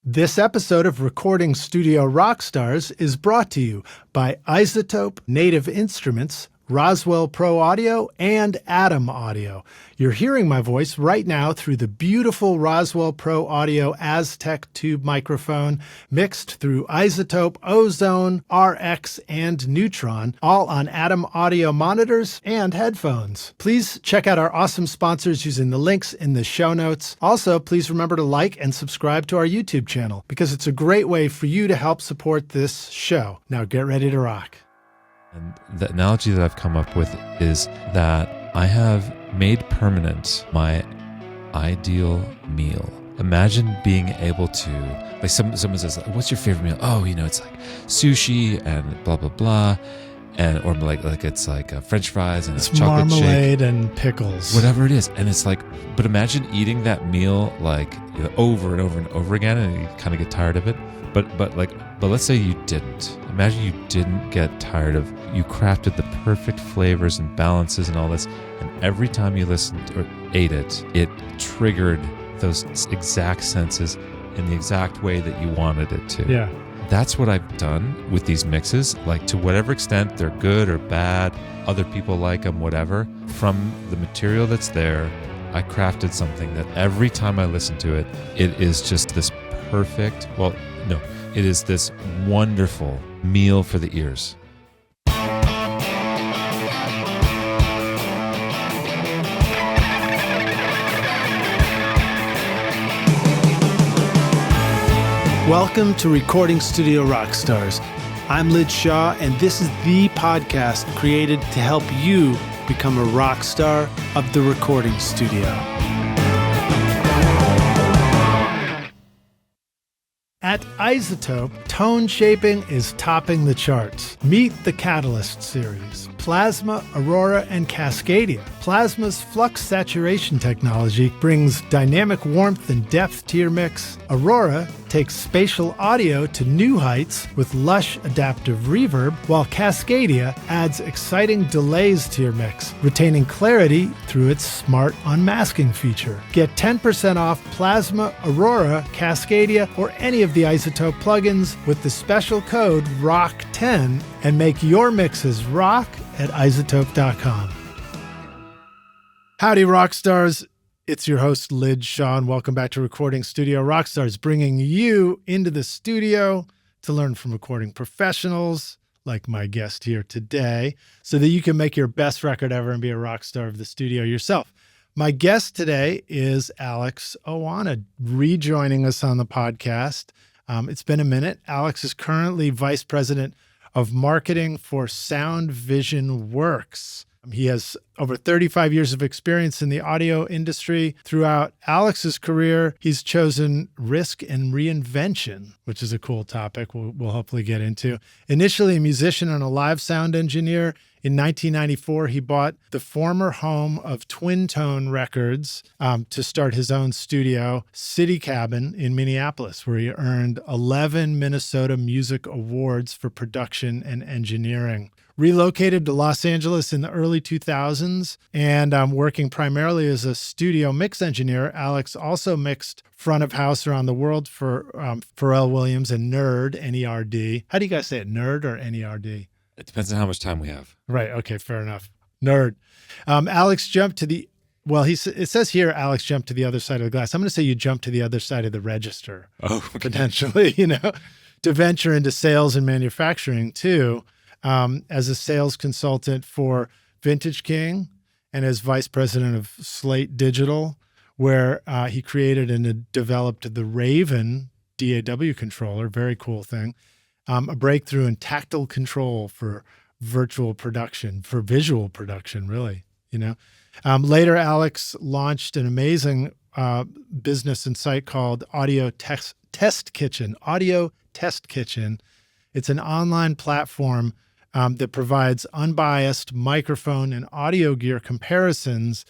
This episode of Recording Studio Rockstars is brought to you by Isotope, Native Instruments, Roswell Pro Audio, and Atom Audio. You're hearing my voice right now through the beautiful Roswell Pro Audio Aztec tube microphone, mixed through Isotope, Ozone, RX, and Neutron, all on Atom Audio monitors and headphones. Please check out our awesome sponsors using the links in the show notes. Also, please remember to like and subscribe to our YouTube channel because it's a great way for you to help support this show. Now get ready to rock. And the analogy that I've come up with is that I have made permanent my ideal meal. Imagine being able to, like someone says, what's your favorite meal? Oh, it's like sushi and blah, blah, blah. And, or like it's like French fries and it's chocolate marmalade shake. And pickles. Whatever it is. And it's like, but imagine eating that meal like over and over and over again and you kind of get tired of it. But let's say you didn't. Imagine you didn't get tired of, you crafted the perfect flavors and balances and all this. And every time you listened or ate it, it triggered those exact senses in the exact way that you wanted it to. Yeah. That's what I've done with these mixes. Like to whatever extent they're good or bad, other people like them, whatever. From the material that's there, I crafted something that every time I listen to it, it is just this perfect, it is this wonderful meal for the ears. Welcome to Recording Studio Rockstars. I'm Lij Shaw, and this is the podcast created to help you become a rock star of the recording studio. At Isotope, tone shaping is topping the charts. Meet the Catalyst series, Plasma, Aurora, and Cascadia. Plasma's flux saturation technology brings dynamic warmth and depth to your mix. Aurora takes spatial audio to new heights with lush adaptive reverb, while Cascadia adds exciting delays to your mix, retaining clarity through its smart unmasking feature. Get 10% off Plasma, Aurora, Cascadia, or any of the Isotope plugins with the special code ROCK10 and make your mixes rock at isotope.com. Howdy, Rockstars. It's your host, Lij Shaw, and welcome back to Recording Studio Rockstars, bringing you into the studio to learn from recording professionals like my guest here today so that you can make your best record ever and be a rock star of the studio yourself. My guest today is Alex Oana, rejoining us on the podcast. It's been a minute. Alex is currently Vice President of Marketing for Sound Vision Works. He has over 35 years of experience in the audio industry. Throughout Alex's career, he's chosen risk and reinvention, which is a cool topic we'll hopefully get into. Initially a musician and a live sound engineer, in 1994, he bought the former home of Twin Tone Records to start his own studio, City Cabin in Minneapolis, where he earned 11 Minnesota Music Awards for production and engineering. Relocated to Los Angeles in the early 2000s and working primarily as a studio mix engineer. Alex also mixed front of house around the world for Pharrell Williams and Nerd, N-E-R-D. How do you guys say it, Nerd or N-E-R-D? It depends on how much time we have. Right. Okay. Fair enough. Nerd. Alex jumped to the, it says here, Alex jumped to the other side of the glass. I'm going to say you jumped to the other side of the register. Oh, okay. Potentially, to venture into sales and manufacturing too. As a sales consultant for Vintage King and as vice president of Slate Digital, where he created and developed the Raven DAW controller, very cool thing, a breakthrough in tactile control for virtual production, for visual production, really, Later, Alex launched an amazing business and site called Audio Test Kitchen. It's an online platform that provides unbiased microphone and audio gear comparisons,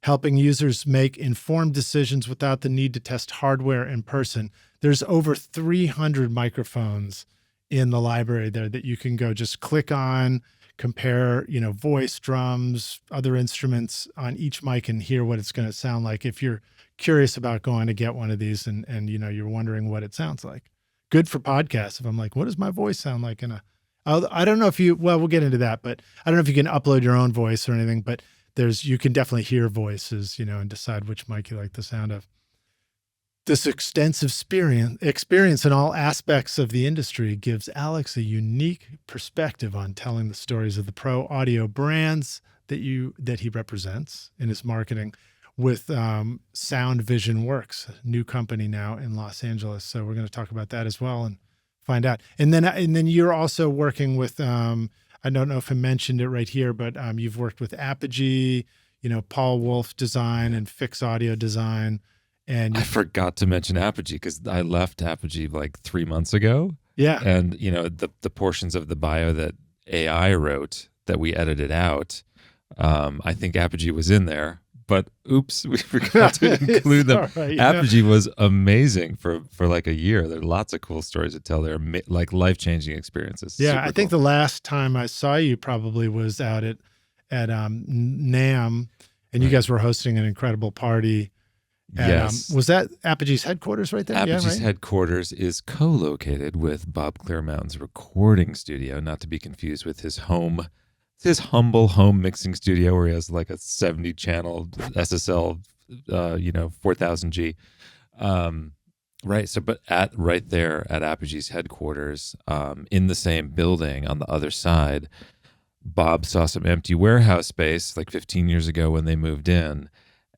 helping users make informed decisions without the need to test hardware in person. There's over 300 microphones in the library there that you can go just click on, compare, voice, drums, other instruments on each mic and hear what it's going to sound like. If you're curious about going to get one of these and you're wondering what it sounds like. Good for podcasts. If I'm like, what does my voice sound like in a, I don't know if we'll get into that, but I don't know if you can upload your own voice or anything, but you can definitely hear voices, and decide which mic you like the sound of. This extensive experience in all aspects of the industry gives Alex a unique perspective on telling the stories of the pro audio brands that he represents in his marketing with Sound Vision Works, a new company now in Los Angeles. So we're going to talk about that as well and find out. And then you're also working with I don't know if I mentioned it right here, but you've worked with Apogee, Paul Wolf Design and Fix Audio Design. And I forgot to mention Apogee because I left Apogee like 3 months ago. Yeah. And, the portions of the bio that AI wrote that we edited out, I think Apogee was in there. But oops, we forgot to include them. Right, Apogee was amazing for like a year. There are lots of cool stories to tell there, like life-changing experiences. Yeah, Super I think the last time I saw you probably was out at NAMM, and you guys were hosting an incredible party. Yes. Was that Apogee's headquarters right there? Apogee's headquarters is co-located with Bob Clearmountain's recording studio, not to be confused with his humble home mixing studio where he has like a 70 channel SSL, 4000G. Right. So, but right there at Apogee's headquarters, in the same building on the other side, Bob saw some empty warehouse space like 15 years ago when they moved in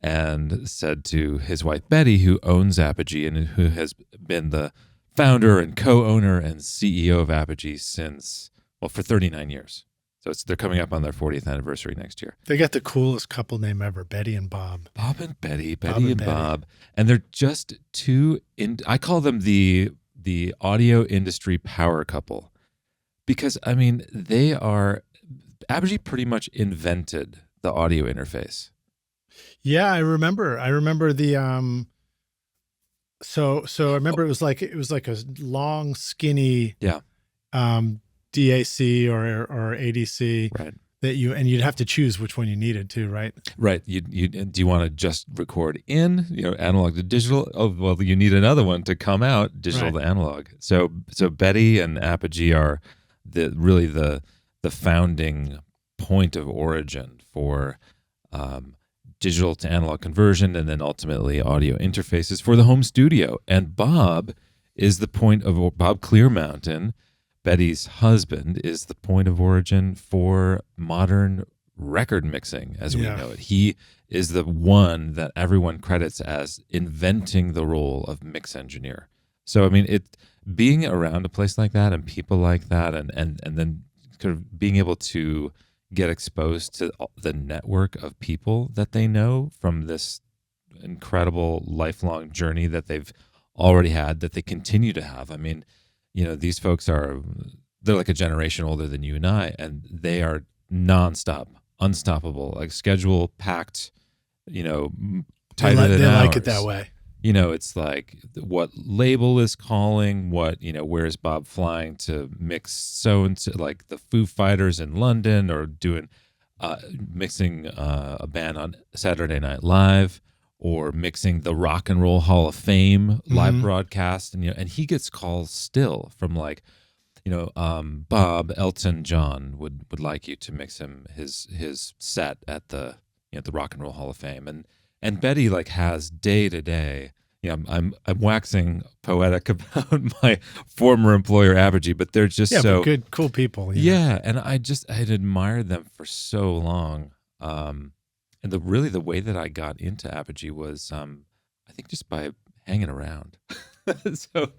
and said to his wife, Betty, who owns Apogee and who has been the founder and co-owner and CEO of Apogee for 39 years. So they're coming up on their 40th anniversary next year. They got the coolest couple name ever, Betty and Bob. Bob and Betty, Betty and Bob. And they're just I call them the audio industry power couple. Because, Apogee pretty much invented the audio interface. Yeah, I remember the so I remember it was like a long skinny DAC or ADC, right? You'd have to choose which one you needed to, right? Right. Do you want to just record in, analog to digital? Oh, well, you need another one to come out digital to analog. So Betty and Apogee are the founding point of origin for digital to analog conversion, and then ultimately audio interfaces for the home studio. And Bob Clearmountain, Betty's husband, is the point of origin for modern record mixing as we know it. He is the one that everyone credits as inventing the role of mix engineer. So, being around a place like that and people like that and then kind of being able to get exposed to the network of people that they know from this incredible lifelong journey that they've already had, that they continue to have. These folks they're like a generation older than you and I, and they are nonstop, unstoppable, like schedule packed, tighter than they ours. like it that way. It's like what label is calling, where's Bob flying to mix like the Foo Fighters in London, or doing mixing a band on Saturday Night Live, or mixing the Rock and Roll Hall of Fame live broadcast. And he gets calls still from like, Bob, Elton John would like you to mix him his set at the Rock and Roll Hall of Fame. And Betty has day to day. I'm waxing poetic about my former employer Apogee, but they're just so good, cool people. Yeah, and I'd admired them for so long. And the way that I got into Apogee was, I think, just by hanging around. So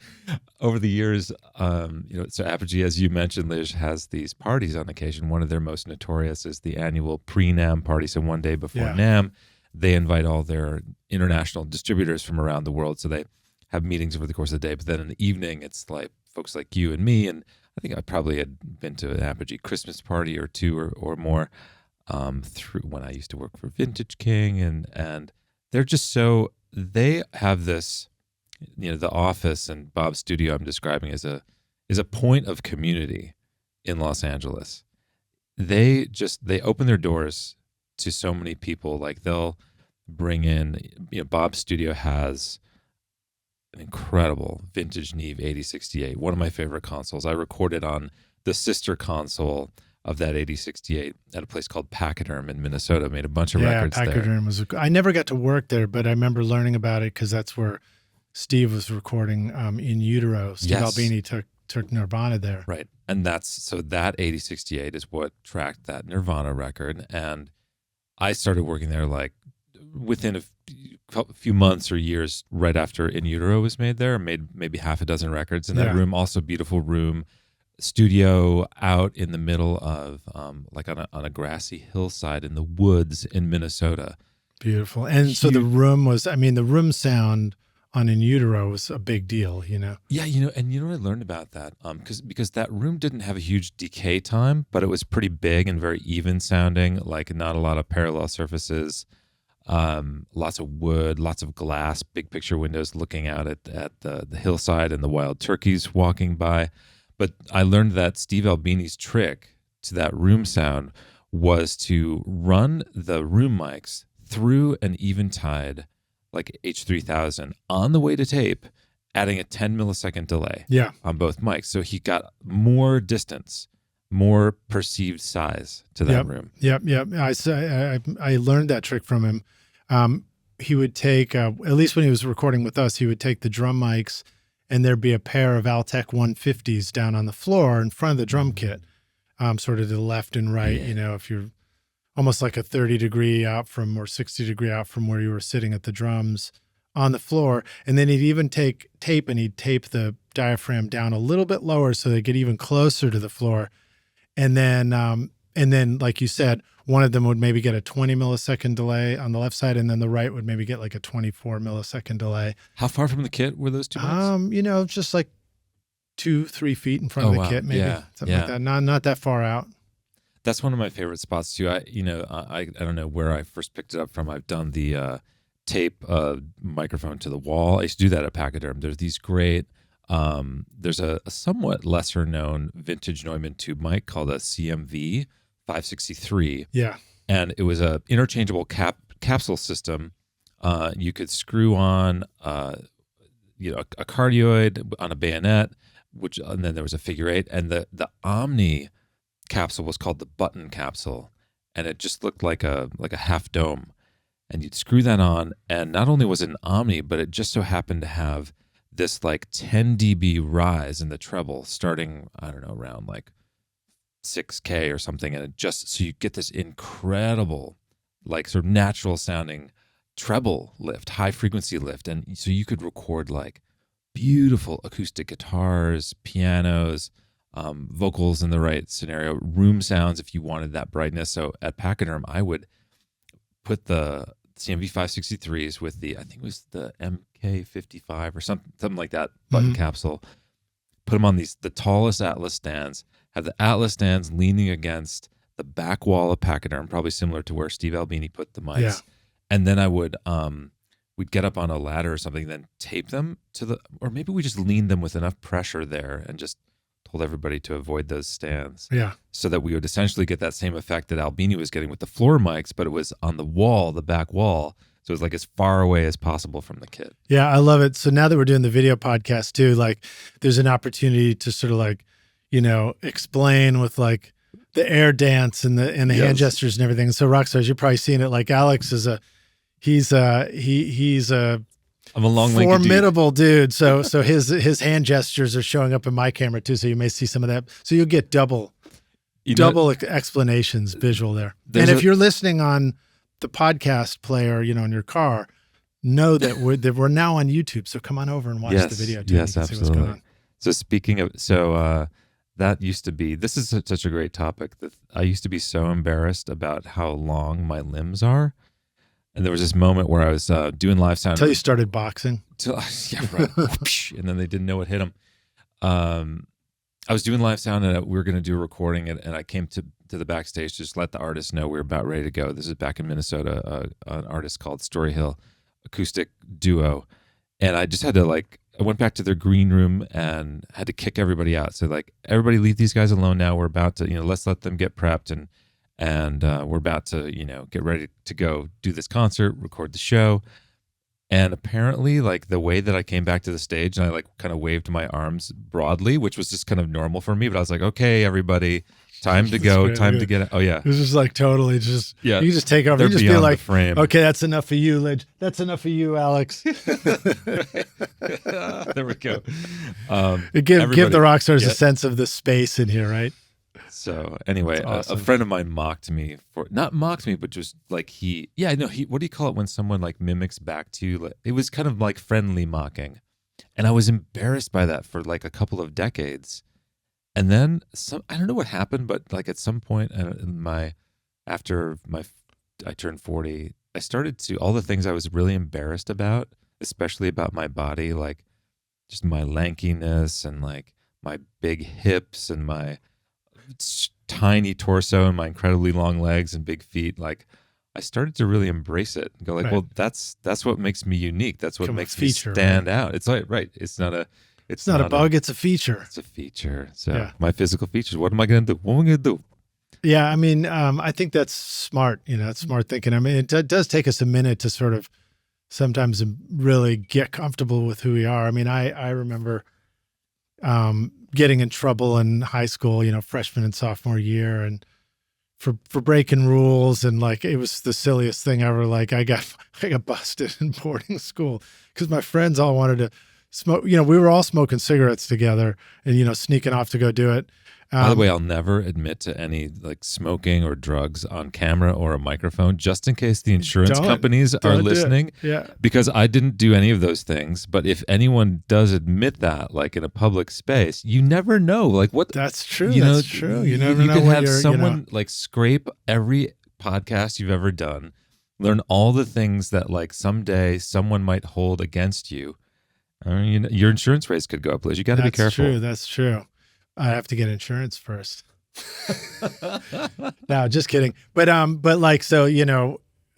over the years, so Apogee, as you mentioned, Lij, has these parties on occasion. One of their most notorious is the annual pre-NAMM party. So one day before NAMM, they invite all their international distributors from around the world. So they have meetings over the course of the day. But then in the evening, it's like folks like you and me. And I think I probably had been to an Apogee Christmas party or two or more through when I used to work for Vintage King. And they're just they have this, the office and Bob's studio I'm describing is a point of community in Los Angeles. They open their doors to so many people. Like they'll bring in, Bob's studio has an incredible vintage Neve 8068, one of my favorite consoles. I recorded on the sister console of that 8068 at a place called Pachyderm in Minnesota. Made a bunch of records there. Pachyderm was. I never got to work there, but I remember learning about it because that's where Steve was recording In Utero. Steve Albini took Nirvana there. Right. And that 8068 is what tracked that Nirvana record. And I started working there like within a few months or years right after In Utero was made there. I made maybe half a dozen records in that room. Also beautiful room, studio out in the middle of like on a grassy hillside in the woods in Minnesota. Beautiful. And so the room was, the room sound on In Utero was a big deal, Yeah, and what I learned about that? Because that room didn't have a huge decay time, but it was pretty big and very even sounding, like not a lot of parallel surfaces, lots of wood, lots of glass, big picture windows looking out at the hillside and the wild turkeys walking by. But I learned that Steve Albini's trick to that room sound was to run the room mics through an Eventide like H3000 on the way to tape, adding a 10 millisecond delay on both mics. So he got more distance, more perceived size to that room. Yep. I learned that trick from him. He would take, at least when he was recording with us, he would take the drum mics and there'd be a pair of Altec 150s down on the floor in front of the drum kit, sort of to the left and right, if you're almost like a 30 degree out from or 60 degree out from where you were sitting at the drums on the floor. And then he'd even take tape and he'd tape the diaphragm down a little bit lower so they get even closer to the floor. And then, like you said, one of them would maybe get a 20 millisecond delay on the left side, and then the right would maybe get like a 24 millisecond delay. How far from the kit were those two mics? Just like 2-3 feet in front of the kit, maybe something like that. Not that far out. That's one of my favorite spots too. I don't know where I first picked it up from. I've done the tape microphone to the wall. I used to do that at Pachyderm. There's these great. There's a somewhat lesser known vintage Neumann tube mic called a CMV 563. Yeah, and it was a interchangeable capsule system. You could screw on a cardioid on a bayonet, and then there was a figure 8, and the Omni capsule was called the button capsule, and it just looked like a half dome, and you'd screw that on, and not only was it an Omni, but it just so happened to have this like 10 dB rise in the treble starting, I don't know, around like 6K or something, and so you get this incredible like sort of natural sounding treble lift, high frequency lift, and so you could record like beautiful acoustic guitars, pianos, vocals in the right scenario, room sounds if you wanted that brightness. So at Pachyderm, I would put the CMV 563s with I think it was the MK55 or something like that button capsule, put them on the tallest Atlas stands, have the Atlas stands leaning against the back wall of Pachyderm, probably similar to where Steve Albini put the mics. Yeah. And then I would, we'd get up on a ladder or something, then tape them or maybe we just leaned them with enough pressure there and just told everybody to avoid those stands. Yeah. So that we would essentially get that same effect that Albini was getting with the floor mics, but it was on the wall, the back wall. So it was like as far away as possible from the kit. Yeah, I love it. So now that we're doing the video podcast too, like there's an opportunity to sort of like, explain with like the air dance and the hand gestures and everything. So Rockstars, you're probably seeing it. Like Alex is he's a I'm a long, formidable dude. So his hand gestures are showing up in my camera too. So you may see some of that. So you'll get double explanations visual there. And if you're listening on the podcast player, in your car, know that we're now on YouTube. So come on over and watch the video too. Yes, absolutely. See what's going on. So speaking of, that used to be, this is such a great topic that I used to be so embarrassed about how long my limbs are. And there was this moment where I was doing live sound. Until you started boxing. Yeah, right. And then they didn't know what hit them. I was doing live sound and we were going to do a recording and I came to the backstage to just let the artist know we were about ready to go. This is back in Minnesota, an artist called Story Hill, acoustic duo. And I just had to I went back to their green room and had to kick everybody out. So everybody leave these guys alone now. We're about to, let's let them get prepped. And and we're about to, get ready to go do this concert, record the show. And apparently, like, the way that I came back to the stage and I like kind of waved my arms broadly, which was just kind of normal for me. But I was like, okay, everybody, time to go, time to get it. Oh, yeah. It was just like totally just, Yeah. you just take over. They're You just be beyond like, the frame. okay, that's enough for you, Lij. That's enough for you, Alex. There we go. Give the rock stars Yeah. a sense of the space in here, right? So anyway, That's awesome. a friend of mine mocked me not mocked me, but just like what do you call it when someone like mimics back to you? Like, it was kind of like friendly mocking. And I was embarrassed by that for like a couple of decades. And then I don't know what happened, but like at some point after I turned 40, I started to, all the things I was really embarrassed about, especially about my body, like just my lankiness and like my big hips and my tiny torso and my incredibly long legs and big feet. Like, I started to really embrace it and go like, Right. well, that's what makes me unique. That's what Become a makes me feature, stand out. It's like, right. It's not a bug, it's a feature. It's a feature. So Yeah. my physical features, what am I going to do? What am I going to do? Yeah, I mean, I think that's smart. It's smart thinking. I mean, it does take us a minute to sort of sometimes really get comfortable with who we are. I mean, I remember getting in trouble in high school, freshman and sophomore year, and for breaking rules, and like it was the silliest thing ever. Like I got busted in boarding school because my friends all wanted to smoke. We were all smoking cigarettes together, and sneaking off to go do it. By the way, I'll never admit to any like smoking or drugs on camera or a microphone, just in case the insurance companies are don't do it. listening. Yeah. Because I didn't do any of those things. But if anyone does admit that, like in a public space, you never know. Like what? That's true. That's true. You never know could what have you're, someone like scrape every podcast you've ever done, learn all the things that like someday someone might hold against you. Your insurance rates could go up, Liz. You got to be careful. That's true. I have to get insurance first. No, just kidding. But like, so,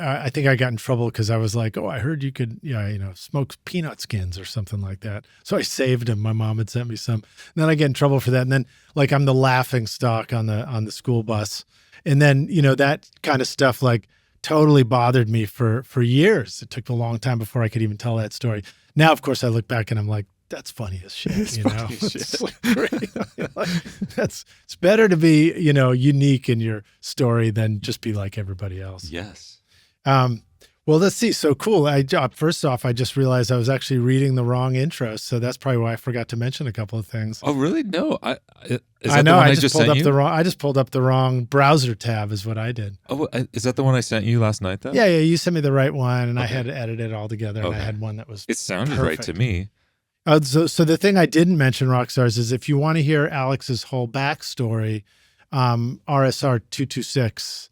I think I got in trouble because I was like, oh, I heard you could, smoke peanut skins or something like that. So I saved them. My mom had sent me some. And then I get in trouble for that. And then like, I'm the laughing stock on the school bus. And then, that kind of stuff like totally bothered me for years. It took a long time before I could even tell that story. Now, of course, I look back and I'm like, that's funny as shit. It's like great. It's better to be, unique in your story than just be like everybody else. Yes. Well, let's see. So cool. First off, I just realized I was actually reading the wrong intro. So that's probably why I forgot to mention a couple of things. Oh, really? No. I know. I just pulled up the wrong browser tab is what I did. Oh, is that the one I sent you last night, though? Yeah. You sent me the right one, and I had to edit it all together, and I had one that was It sounded perfect. right to me. So the thing I didn't mention, Rockstars, is if you want to hear Alex's whole backstory, RSR494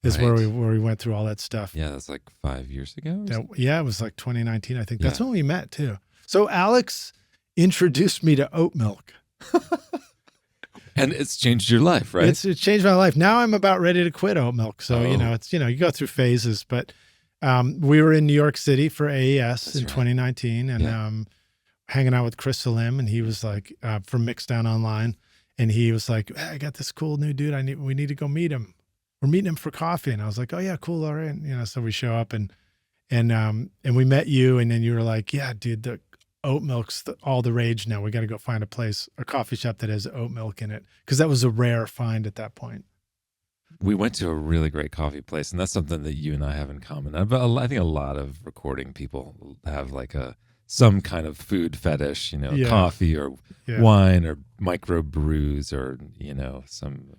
is where we went through all that stuff. Yeah, that's like 5 years ago. It was like 2019, I think. That's when we met too. So Alex introduced me to oat milk. And it's changed your life, right? It's changed my life. Now I'm about ready to quit oat milk. So, it's, you go through phases, but we were in New York City for AES in 2019 and hanging out with Chris Salim, and he was like from Mixdown Online, and he was like, hey, I got this cool new dude. We need to go meet him. We're meeting him for coffee. And I was like, oh yeah, cool. All right. So we show up and we met you, and then you were like, yeah, dude, the oat milk's all the rage now. We got to go find a coffee shop that has oat milk in it. Cause that was a rare find at that point. We went to a really great coffee place, and that's something that you and I have in common. I think a lot of recording people have like some kind of food fetish, coffee or wine or micro brews or, some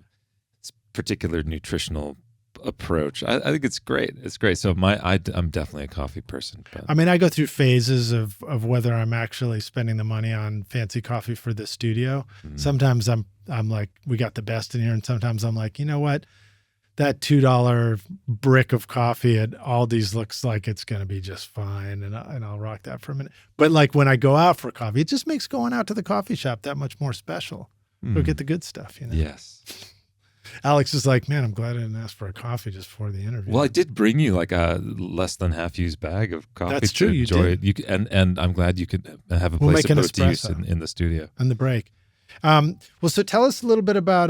particular nutritional approach. I think it's great. It's great. So I'm definitely a coffee person. But. I mean, I go through phases of whether I'm actually spending the money on fancy coffee for the studio. Mm-hmm. Sometimes I'm like, we got the best in here. And sometimes I'm like, you know what? That $2 brick of coffee at Aldi's looks like it's going to be just fine. And I'll rock that for a minute. But like when I go out for coffee, it just makes going out to the coffee shop that much more special. Go get the good stuff, Yes. Alex is like, man, I'm glad I didn't ask for a coffee just before the interview. Well, I did bring you like a less than half used bag of coffee. That's true. To enjoy. You did. And I'm glad you could have a place to put it to use in the studio. On the break. Well, so tell us a little bit about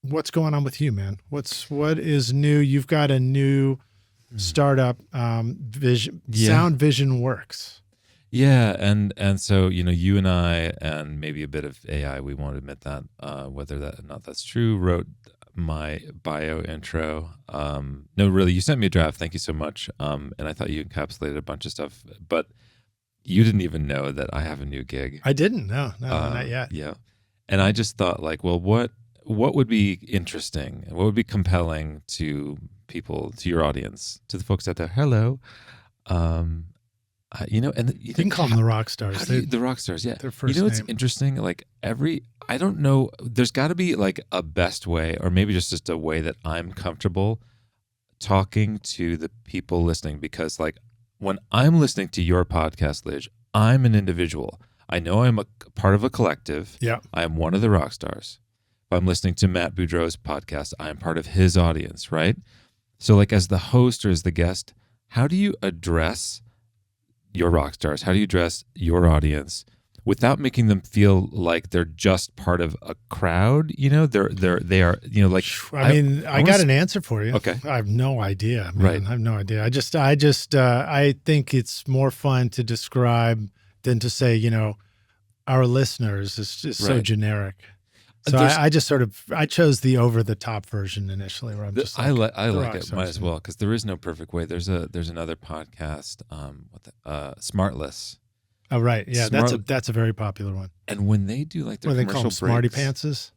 what's going on with you, man? What is new? You've got a new startup, Sound Vision Works. Yeah, and so you and I, and maybe a bit of AI, we won't admit that, whether that or not that's true, wrote my bio intro. No, really, you sent me a draft. Thank you so much. And I thought you encapsulated a bunch of stuff, but you didn't even know that I have a new gig. I didn't. No, not yet. Yeah, and I just thought, like, well, what would be interesting and what would be compelling to people, to your audience, to the folks out there? Hello. And you can call them the rock stars. The rock stars, yeah. Their first It's name. interesting. Like I don't know. There's got to be like a best way, or maybe just a way that I'm comfortable talking to the people listening. Because like when I'm listening to your podcast, Lij, I'm an individual. I know I'm a part of a collective. Yeah, I am one of the rock stars. If I'm listening to Matt Boudreau's podcast, I am part of his audience, right? So like as the host or as the guest, how do you address your rock stars? How do you address your audience without making them feel like they're just part of a crowd? They are, like, I got an answer for you. Okay. I have no idea, man. Right. I have no idea. I think it's more fun to describe than to say, our listeners is just so Right. generic. So I chose the over the top version initially, where I'm just I like rock it. stars, Might as well, because there is no perfect way. There's another podcast, Smartless. Oh, right. Yeah, Smart- that's a very popular one. And when they do like their What do they call them? commercial Smarty breaks, pantses?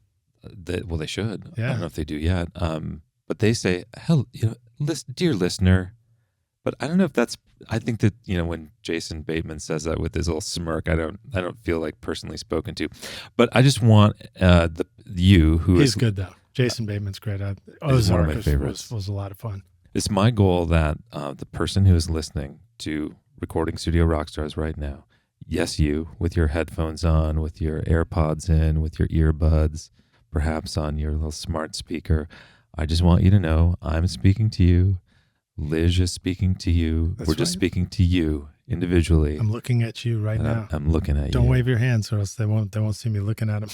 they should. I Yeah. don't know if they do yet. But they say, "Hell, dear listener." But I don't know if that's. I think that when Jason Bateman says that with his little smirk, I don't feel like personally spoken to. But I just want He's good though. Jason Bateman's great. He's one of my Ozark favorites. was a lot of fun. It's my goal that the person who is listening to Recording Studio Rockstars right now, yes, you, with your headphones on, with your AirPods in, with your earbuds, perhaps on your little smart speaker, I just want you to know I'm speaking to you. Lij is speaking to you. That's We're just right. speaking to you individually. I'm looking at you right And now. I'm looking at you. Don't wave your hands, or else they won't see me looking at them.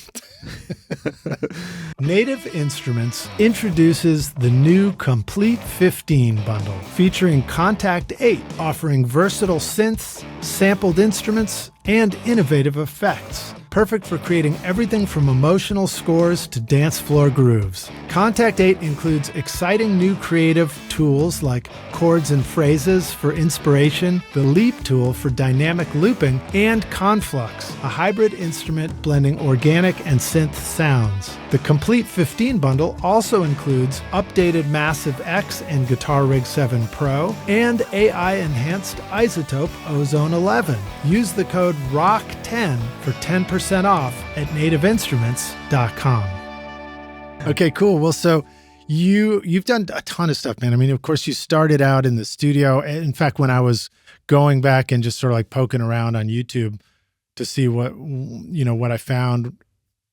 Native Instruments introduces the new Complete 15 bundle, featuring Contact 8, offering versatile synths, sampled instruments, and innovative effects. Perfect for creating everything from emotional scores to dance floor grooves. Contact 8 includes exciting new creative tools like chords and phrases for inspiration, the Leap tool for dynamic looping, and Conflux, a hybrid instrument blending organic and synth sounds. The Complete 15 bundle also includes updated Massive X and Guitar Rig 7 Pro and AI-enhanced Isotope Ozone 11. Use the code ROCK10 for 10% off at nativeinstruments.com. Okay, cool. Well, so you've done a ton of stuff, man. I mean, of course, you started out in the studio. In fact, when I was going back and just sort of like poking around on YouTube to see what I found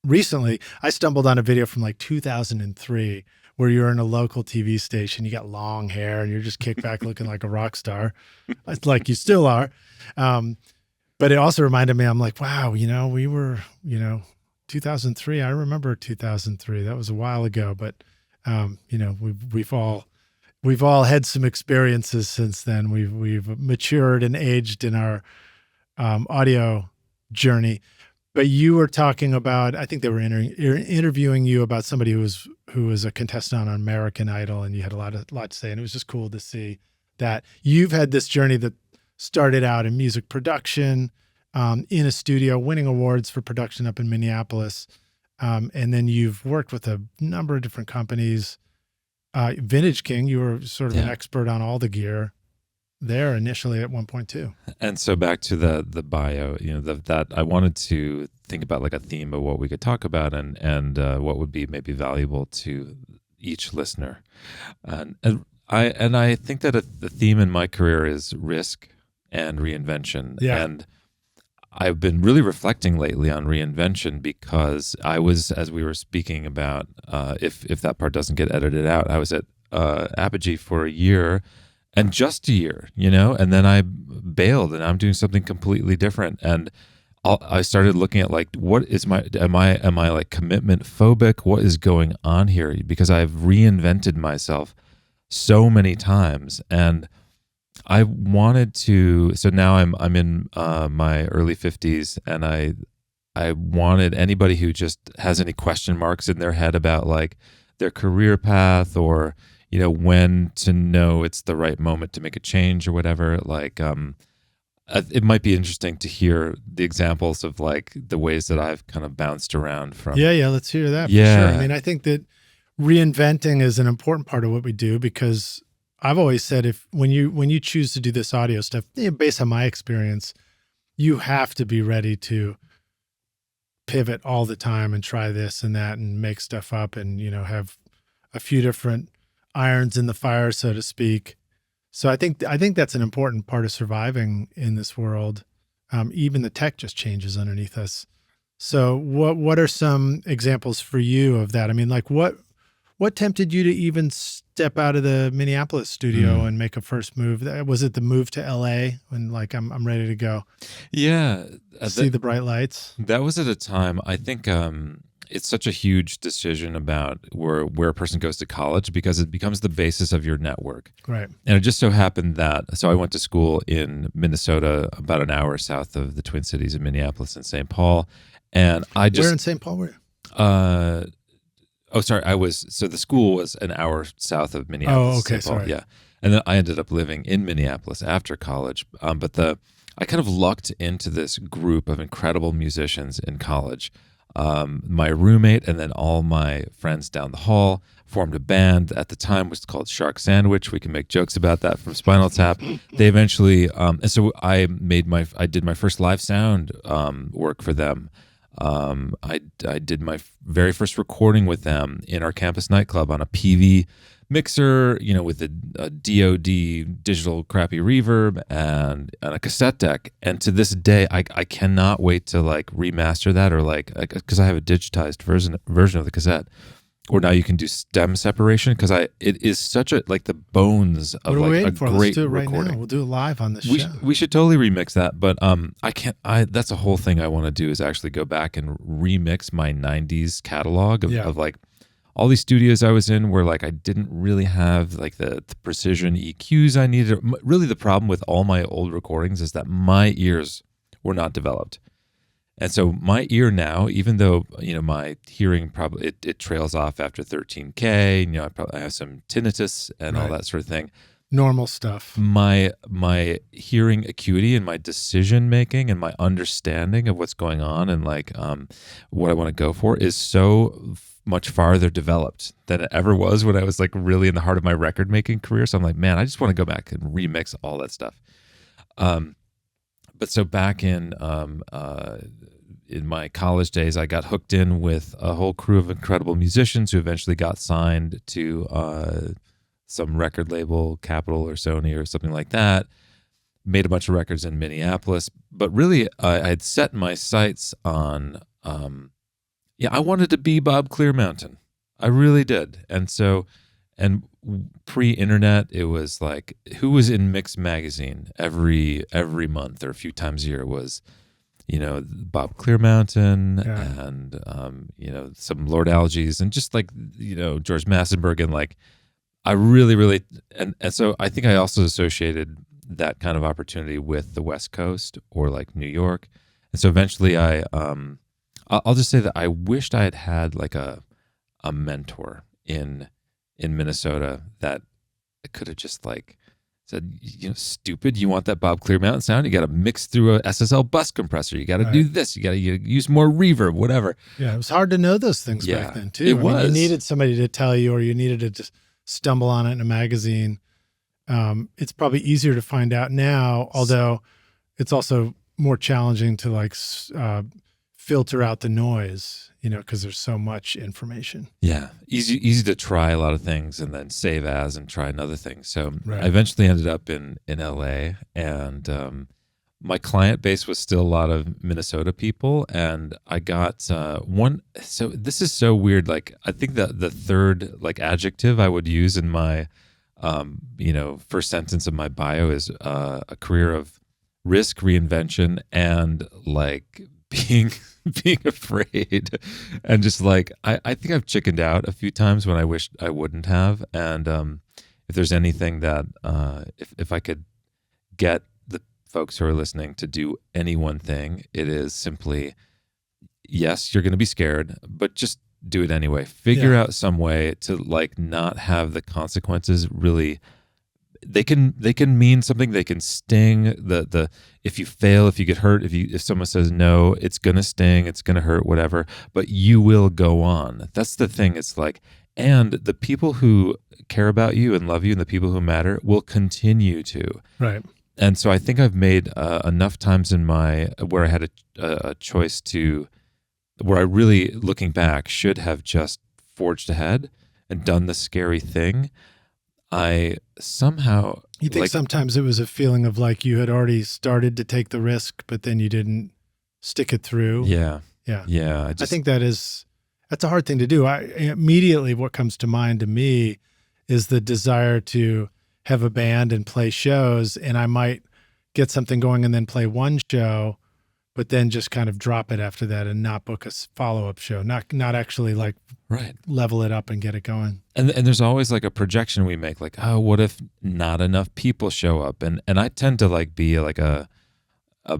recently, I stumbled on a video from like 2003 where you're in a local TV station. You got long hair and you're just kicked back looking like a rock star, like you still are. But it also reminded me, I'm like, wow, we were, 2003. I remember 2003. That was a while ago, but we've all had some experiences since then. We've matured and aged in our audio journey. But you were talking about, I think they were interviewing you about somebody who was a contestant on American Idol, and you had a lot to say, and it was just cool to see that you've had this journey that started out in music production, in a studio, winning awards for production up in Minneapolis. And then you've worked with a number of different companies. Vintage King, you were sort of an expert on all the gear there initially at one point too. And so back to the bio, that I wanted to think about like a theme of what we could talk about and what would be maybe valuable to each listener. And I think that the theme in my career is risk and reinvention. Yeah. And I've been really reflecting lately on reinvention because I was, as we were speaking about, if that part doesn't get edited out, I was at Apogee for a year, and just a year, and then I bailed and I'm doing something completely different. And I started looking at like, what is am I like commitment phobic? What is going on here? Because I've reinvented myself so many times, and I wanted to. So now I'm in my early 50s, and I wanted anybody who just has any question marks in their head about like their career path, or when to know it's the right moment to make a change or whatever. Like, it might be interesting to hear the examples of like the ways that I've kind of bounced around from. Yeah, let's hear that for Yeah. sure. I mean, I think that reinventing is an important part of what we do, because I've always said when you choose to do this audio stuff, based on my experience, you have to be ready to pivot all the time and try this and that and make stuff up and have a few different irons in the fire, so to speak. So I think that's an important part of surviving in this world. Even the tech just changes underneath us. So what are some examples for you of that? I mean, like what tempted you to even step out of the Minneapolis studio and make a first move? Was it the move to LA when like I'm ready to go? Yeah, See the bright lights. That was at a time. I think it's such a huge decision about where a person goes to college, because it becomes the basis of your network. Right. And it just so happened that, so I went to school in Minnesota, about an hour south of the Twin Cities in Minneapolis and St. Paul. And I just... Where in St. Paul were you? So the school was an hour south of Minneapolis. Oh, okay, St. Paul, sorry. yeah. And then I ended up living in Minneapolis after college. But I kind of lucked into this group of incredible musicians in college. My roommate and then all my friends down the hall formed a band. At the time was called Shark Sandwich. We can make jokes about that from Spinal Tap. They eventually, and so I did my first live sound work for them. I did my very first recording with them in our campus nightclub on a PV mixer, with a DOD digital crappy reverb and a cassette deck. And to this day, I cannot wait to like remaster that, or like, because I have a digitized version of the cassette. Or now you can do stem separation, because it is such a like the bones of like a great Let's do it right recording. now. We'll do it live on the show. We should totally remix that, but I can't. That's a whole thing I want to do, is actually go back and remix my '90s catalog of like all these studios I was in, where like I didn't really have like the precision EQs I needed. Really, the problem with all my old recordings is that my ears were not developed. And so my ear now, even though, my hearing probably, it trails off after 13K, I have some tinnitus and all that sort of thing. Normal stuff. My hearing acuity and my decision making and my understanding of what's going on and like what I want to go for is so much farther developed than it ever was when I was like really in the heart of my record making career. So I'm like, man, I just want to go back and remix all that stuff. But so back in my college days, I got hooked in with a whole crew of incredible musicians who eventually got signed to some record label, Capitol or Sony or something like that. Made a bunch of records in Minneapolis, but really I had set my sights on, I wanted to be Bob Clearmountain. I really did. And so, and pre-internet, it was like, who was in Mix magazine every month or a few times a year was, Bob Clearmountain and, some Lord Alges and just like, George Massenburg. And like, I really, really, and so I think I also associated that kind of opportunity with the West Coast or like New York. And so eventually I'll just say that I wished I had had like a mentor in Minnesota that could have just like said, stupid, you want that Bob Clearmountain sound? You got to mix through a SSL bus compressor. You got to do this. You got to use more reverb, whatever. Yeah, it was hard to know those things back then too. It was. You needed somebody to tell you, or you needed to just stumble on it in a magazine. It's probably easier to find out now, although it's also more challenging to like filter out the noise, because there's so much information. Yeah. Easy to try a lot of things and then save as and try another thing. So I eventually ended up in LA, and my client base was still a lot of Minnesota people. And I got one. So this is so weird. Like, I think that the third like adjective I would use in my, first sentence of my bio is a career of risk, reinvention, and like being being afraid, and just like I think I've chickened out a few times when I wished I wouldn't have. And if there's anything that if I could get the folks who are listening to do any one thing, it is simply, yes, you're going to be scared, but just do it anyway. Figure out some way to like not have the consequences really. They can mean something. They can sting. The if you fail, if you get hurt, if someone says no, it's gonna sting. It's gonna hurt. Whatever. But you will go on. That's the thing. It's like, and the people who care about you and love you, and the people who matter, will continue to. Right. And so I think I've made enough times in my where I had a choice to, where I really, looking back, should have just forged ahead and done the scary thing. I somehow... You think sometimes it was a feeling of like you had already started to take the risk, but then you didn't stick it through? Yeah. I think that's a hard thing to do. Immediately what comes to mind to me is the desire to have a band and play shows, and I might get something going and then play one show, but then just kind of drop it after that and not book a follow-up show, not actually like level it up and get it going. And there's always like a projection we make, like, oh, what if not enough people show up? And I tend to like be like a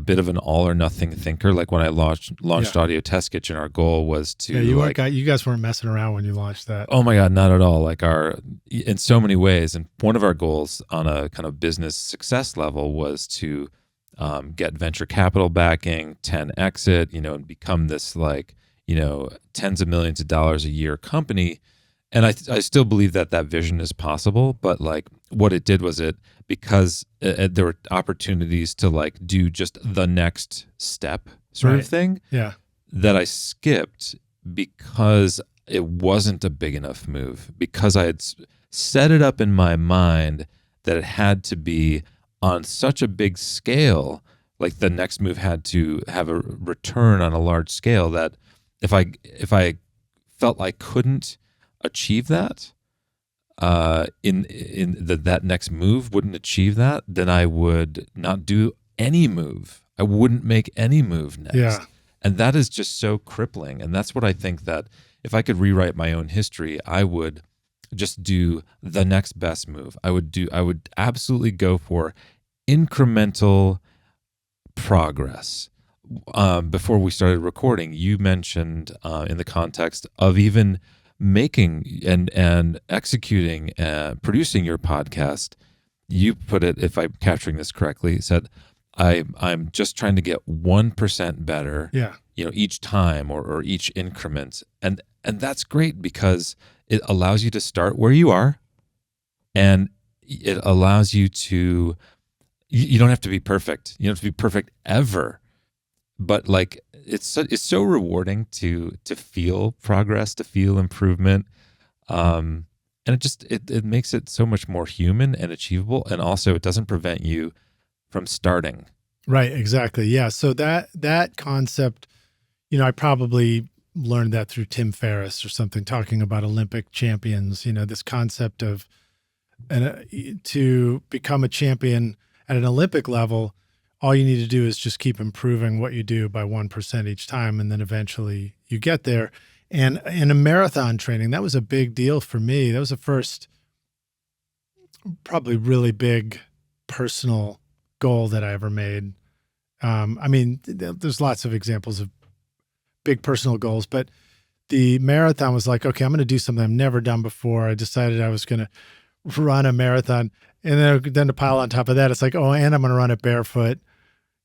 bit of an all or nothing thinker. Like when I launched Audio Test Kitchen, our goal was to you guys weren't messing around when you launched that. Oh my God, not at all. Like in so many ways. And one of our goals on a kind of business success level was to get venture capital backing, 10 exit, and become this like, tens of millions of dollars a year company. And I still believe that vision is possible, but like what it did was because there were opportunities to like do just the next step sort of thing that I skipped because it wasn't a big enough move, because I had set it up in my mind that it had to be on such a big scale, like the next move had to have a return on a large scale, that if I felt I couldn't achieve that, that next move wouldn't achieve that, then I would not do any move. I wouldn't make any move next. Yeah. And that is just so crippling. And that's what I think that if I could rewrite my own history, I would just do the next best move. I would absolutely go for incremental progress. Before we started recording, you mentioned in the context of even making and executing, producing your podcast, you put it, if I'm capturing this correctly, said, I'm just trying to get 1% better, each time or each increment. And that's great because it allows you to start where you are, and it allows you to, you don't have to be perfect. You don't have to be perfect ever. But like it's so rewarding to feel progress, to feel improvement, and it makes it so much more human and achievable, and also it doesn't prevent you from starting. Right, exactly. Yeah. So that concept, I probably learned that through Tim Ferriss or something, talking about Olympic champions. This concept of to become a champion at an Olympic level, all you need to do is just keep improving what you do by 1% each time, and then eventually you get there. And in a marathon training, that was a big deal for me. That was the first probably really big personal goal that I ever made. There's lots of examples of big personal goals, but the marathon was like, okay, I'm going to do something I've never done before. I decided I was going to run a marathon, and then to pile on top of that, it's like, oh, and I'm going to run it barefoot.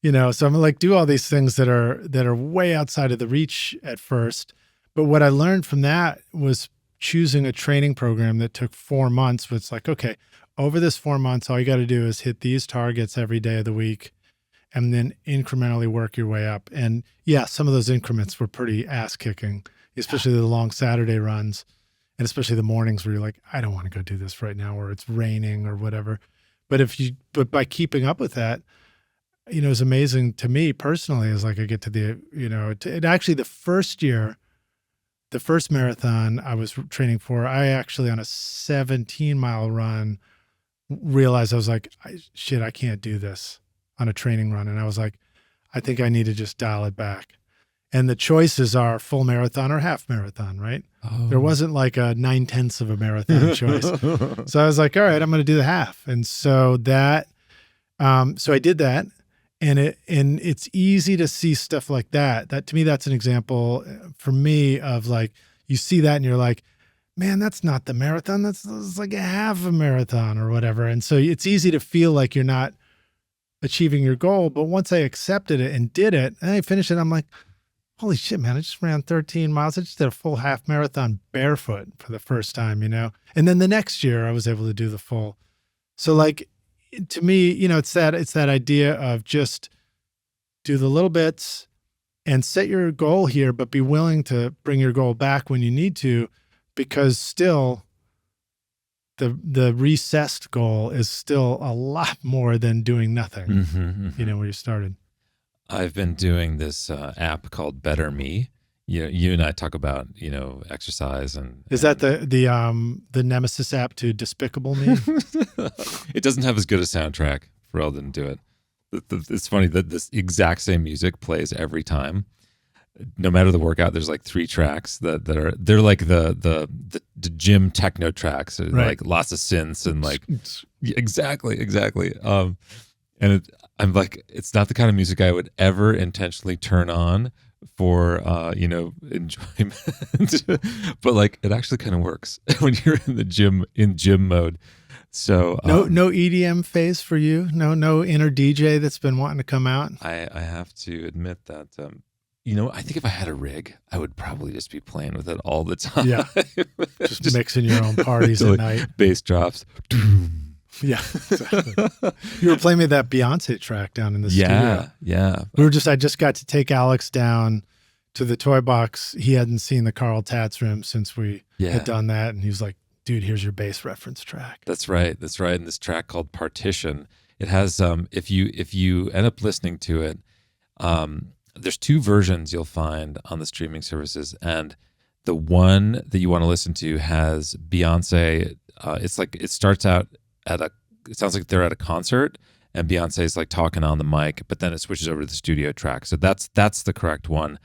So I'm like, do all these things that are way outside of the reach at first. But what I learned from that was choosing a training program that took 4 months. It's like, okay, over this 4 months, all you got to do is hit these targets every day of the week, and then incrementally work your way up. And yeah, some of those increments were pretty ass kicking, especially the long Saturday runs, and especially the mornings where you're like, I don't want to go do this right now, or it's raining or whatever. But by keeping up with that, it's amazing to me personally. Is like I get to actually the first year, the first marathon I was training for, I actually on a 17-mile run realized I was like, I can't do this. on a training run. And I was like, I think I need to just dial it back. And the choices are full marathon or half marathon, right? Oh. There wasn't like a 9/10 of a marathon choice. So I was like, all right, I'm going to do the half. And so that, so I did that. And it's easy to see stuff like that. That to me, that's an example for me of like, you see that and you're like, man, that's not the marathon. That's like a half a marathon or whatever. And so it's easy to feel like you're not achieving your goal. But once I accepted it and did it and I finished it, I'm like, holy shit, man, I just ran 13 miles. I just did a full half marathon barefoot for the first time, you know? And then the next year I was able to do the full. So like, to me, you know, it's that idea of just do the little bits and set your goal here, but be willing to bring your goal back when you need to, because still the recessed goal is still a lot more than doing nothing, you know, where you started. I've been doing this app called Better Me. You and I talk about, you know, exercise and is that the nemesis app to Despicable Me? It doesn't have as good a soundtrack. Pharrell didn't do it. It's funny that this exact same music plays every time. No matter the workout, there's like 3 tracks they're like the gym techno tracks, right. Like lots of synths and like exactly. And I'm like, it's not the kind of music I would ever intentionally turn on for you know, enjoyment. But like it actually kind of works when you're in the gym mode. So no EDM phase for you? No inner DJ that's been wanting to come out? I have to admit that you know, I think if I had a rig, I would probably just be playing with it all the time. Yeah. just mixing your own parties at night. Bass drops. Yeah, exactly. You were playing me that Beyonce track down in the studio. Yeah. I just got to take Alex down to the toy box. He hadn't seen the Carl Tatz room since we had done that. And he was like, dude, here's your bass reference track. That's right. And this track called Partition, it has, if you end up listening to it, there's 2 versions you'll find on the streaming services. And the one that you want to listen to has Beyonce. It's like, it starts out it sounds like they're at a concert and Beyonce is like talking on the mic, but then it switches over to the studio track. So that's the correct one.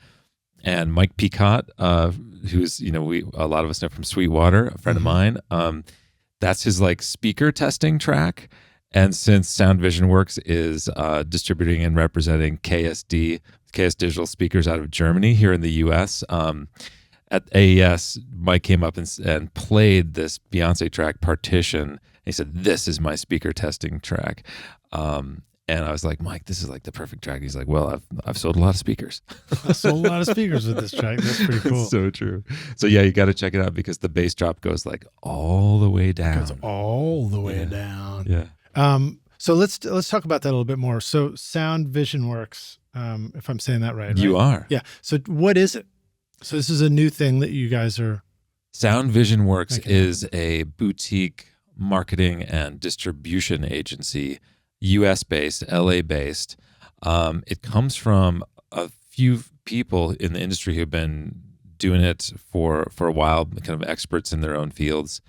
And Mike Peacock, who's, you know, a lot of us know from Sweetwater, a friend of mine, that's his like speaker testing track. And since Sound Vision Works is distributing and representing KS Digital speakers out of Germany here in the US, at AES, Mike came up and played this Beyonce track, Partition. He said, this is my speaker testing track. And I was like, Mike, this is like the perfect track. He's like, well, I've sold a lot of speakers. I sold a lot of speakers with this track. That's pretty cool. So true. So yeah, you got to check it out because the bass drop goes like all the way down. It goes all the way down. Yeah. So let's talk about that a little bit more. So Sound Vision Works, if I'm saying that right. You are. Yeah. So what is it? So this is a new thing that you guys are. Sound Vision Works is a boutique marketing and distribution agency, US based, LA based. It comes from a few people in the industry who've been doing it for a while, kind of experts in their own fields.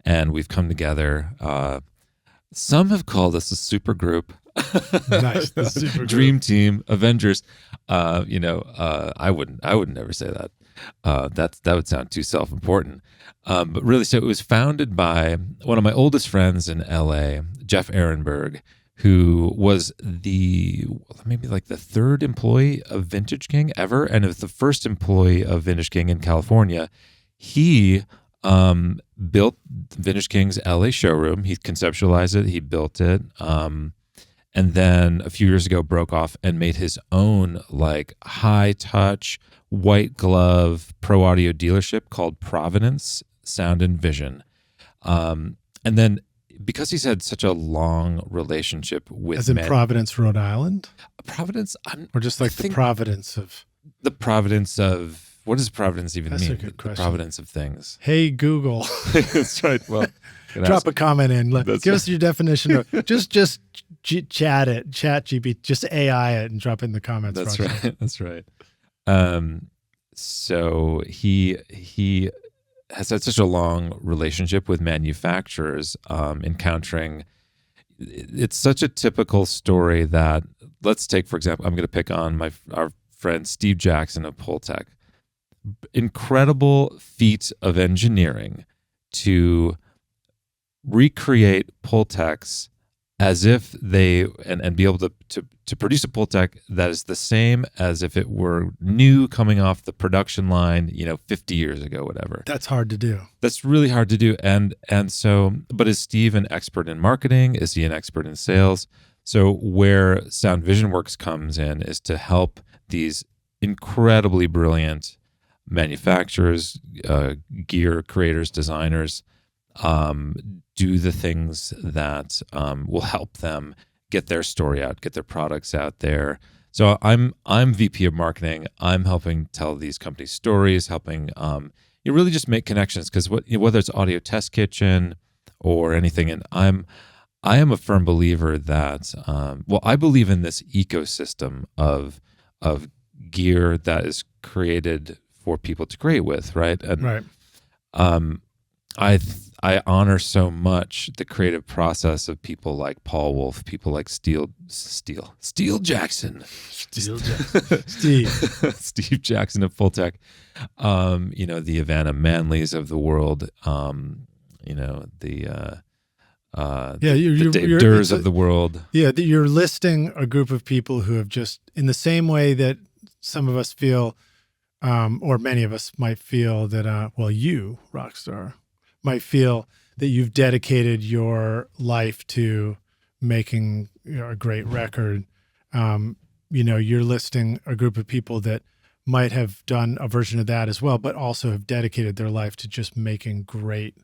And we've come together. Some have called us a super group. Nice. The super group. Dream team, Avengers. You know, I would never say that. That would sound too self-important. But really, so it was founded by one of my oldest friends in LA, Jeff Ehrenberg, who was maybe like the 3rd employee of Vintage King ever, and is the first employee of Vintage King in California. He built Vintage King's LA showroom. He conceptualized it. He built it. And then a few years ago broke off and made his own like high touch, white glove pro audio dealership called Providence Sound and Vision. And then because he's had such a long relationship with as in Providence, Rhode Island? Providence? Or just like the providence of... The providence of... What does providence even mean? That's a good question. The providence of things. Hey, Google. That's right. Well, drop a comment in. Give us your definition of... Just chat GPT, just AI it and drop it in the comments. That's right. That's right. So he has had such a long relationship with manufacturers, encountering. It's such a typical story that let's take, for example, I'm going to pick on our friend Steve Jackson of Pultec. Incredible feat of engineering to recreate Pultecs as if they and be able to produce a Pultec that is the same as if it were new coming off the production line, 50 years ago, whatever. That's hard to do. That's really hard to do. And so, but is Steve an expert in marketing? Is he an expert in sales? So where Sound Vision Works comes in is to help these incredibly brilliant manufacturers, gear creators, designers, do the things that will help them get their story out, get their products out there. So I'm VP of marketing. I'm helping tell these companies stories, helping you really just make connections, because whether it's Audio Test Kitchen or anything, and I am a firm believer that I believe in this ecosystem of gear that is created for people to create with, right? And right. I honor so much the creative process of people like Paul Wolf, people like Steve Jackson, Steve Jackson of Pultec, the Ivana Manleys of the world, the Dave Durs of the world. Yeah, you're listing a group of people who have just, in the same way that some of us feel, or many of us might feel that, you, Rockstar, might feel that you've dedicated your life to making a great record. You're listing a group of people that might have done a version of that as well, but also have dedicated their life to just making great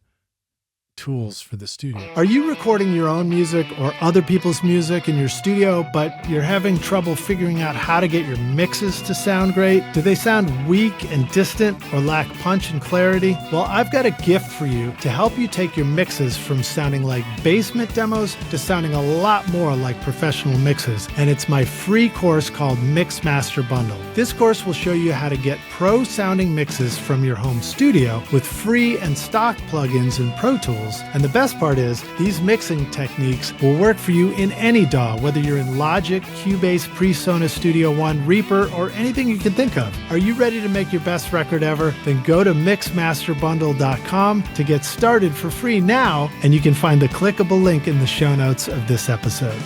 tools for the studio. Are you recording your own music or other people's music in your studio, but you're having trouble figuring out how to get your mixes to sound great? Do they sound weak and distant or lack punch and clarity? Well, I've got a gift for you to help you take your mixes from sounding like basement demos to sounding a lot more like professional mixes. And it's my free course called Mix Master Bundle. This course will show you how to get pro sounding mixes from your home studio with free and stock plugins in Pro Tools. And the best part is, these mixing techniques will work for you in any DAW, whether you're in Logic, Cubase, PreSonus, Studio One, Reaper, or anything you can think of. Are you ready to make your best record ever? Then go to mixmasterbundle.com to get started for free now, and you can find the clickable link in the show notes of this episode.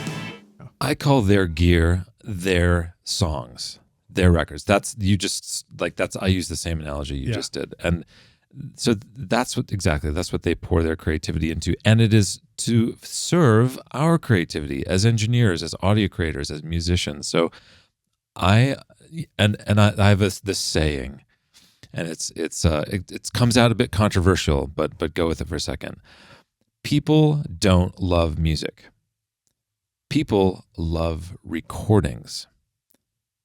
I call their gear their songs, their records. I use the same analogy you just did. And so that's what they pour their creativity into. And it is to serve our creativity as engineers, as audio creators, as musicians. So I have this saying, and it comes out a bit controversial, but go with it for a second. People don't love music. People love recordings.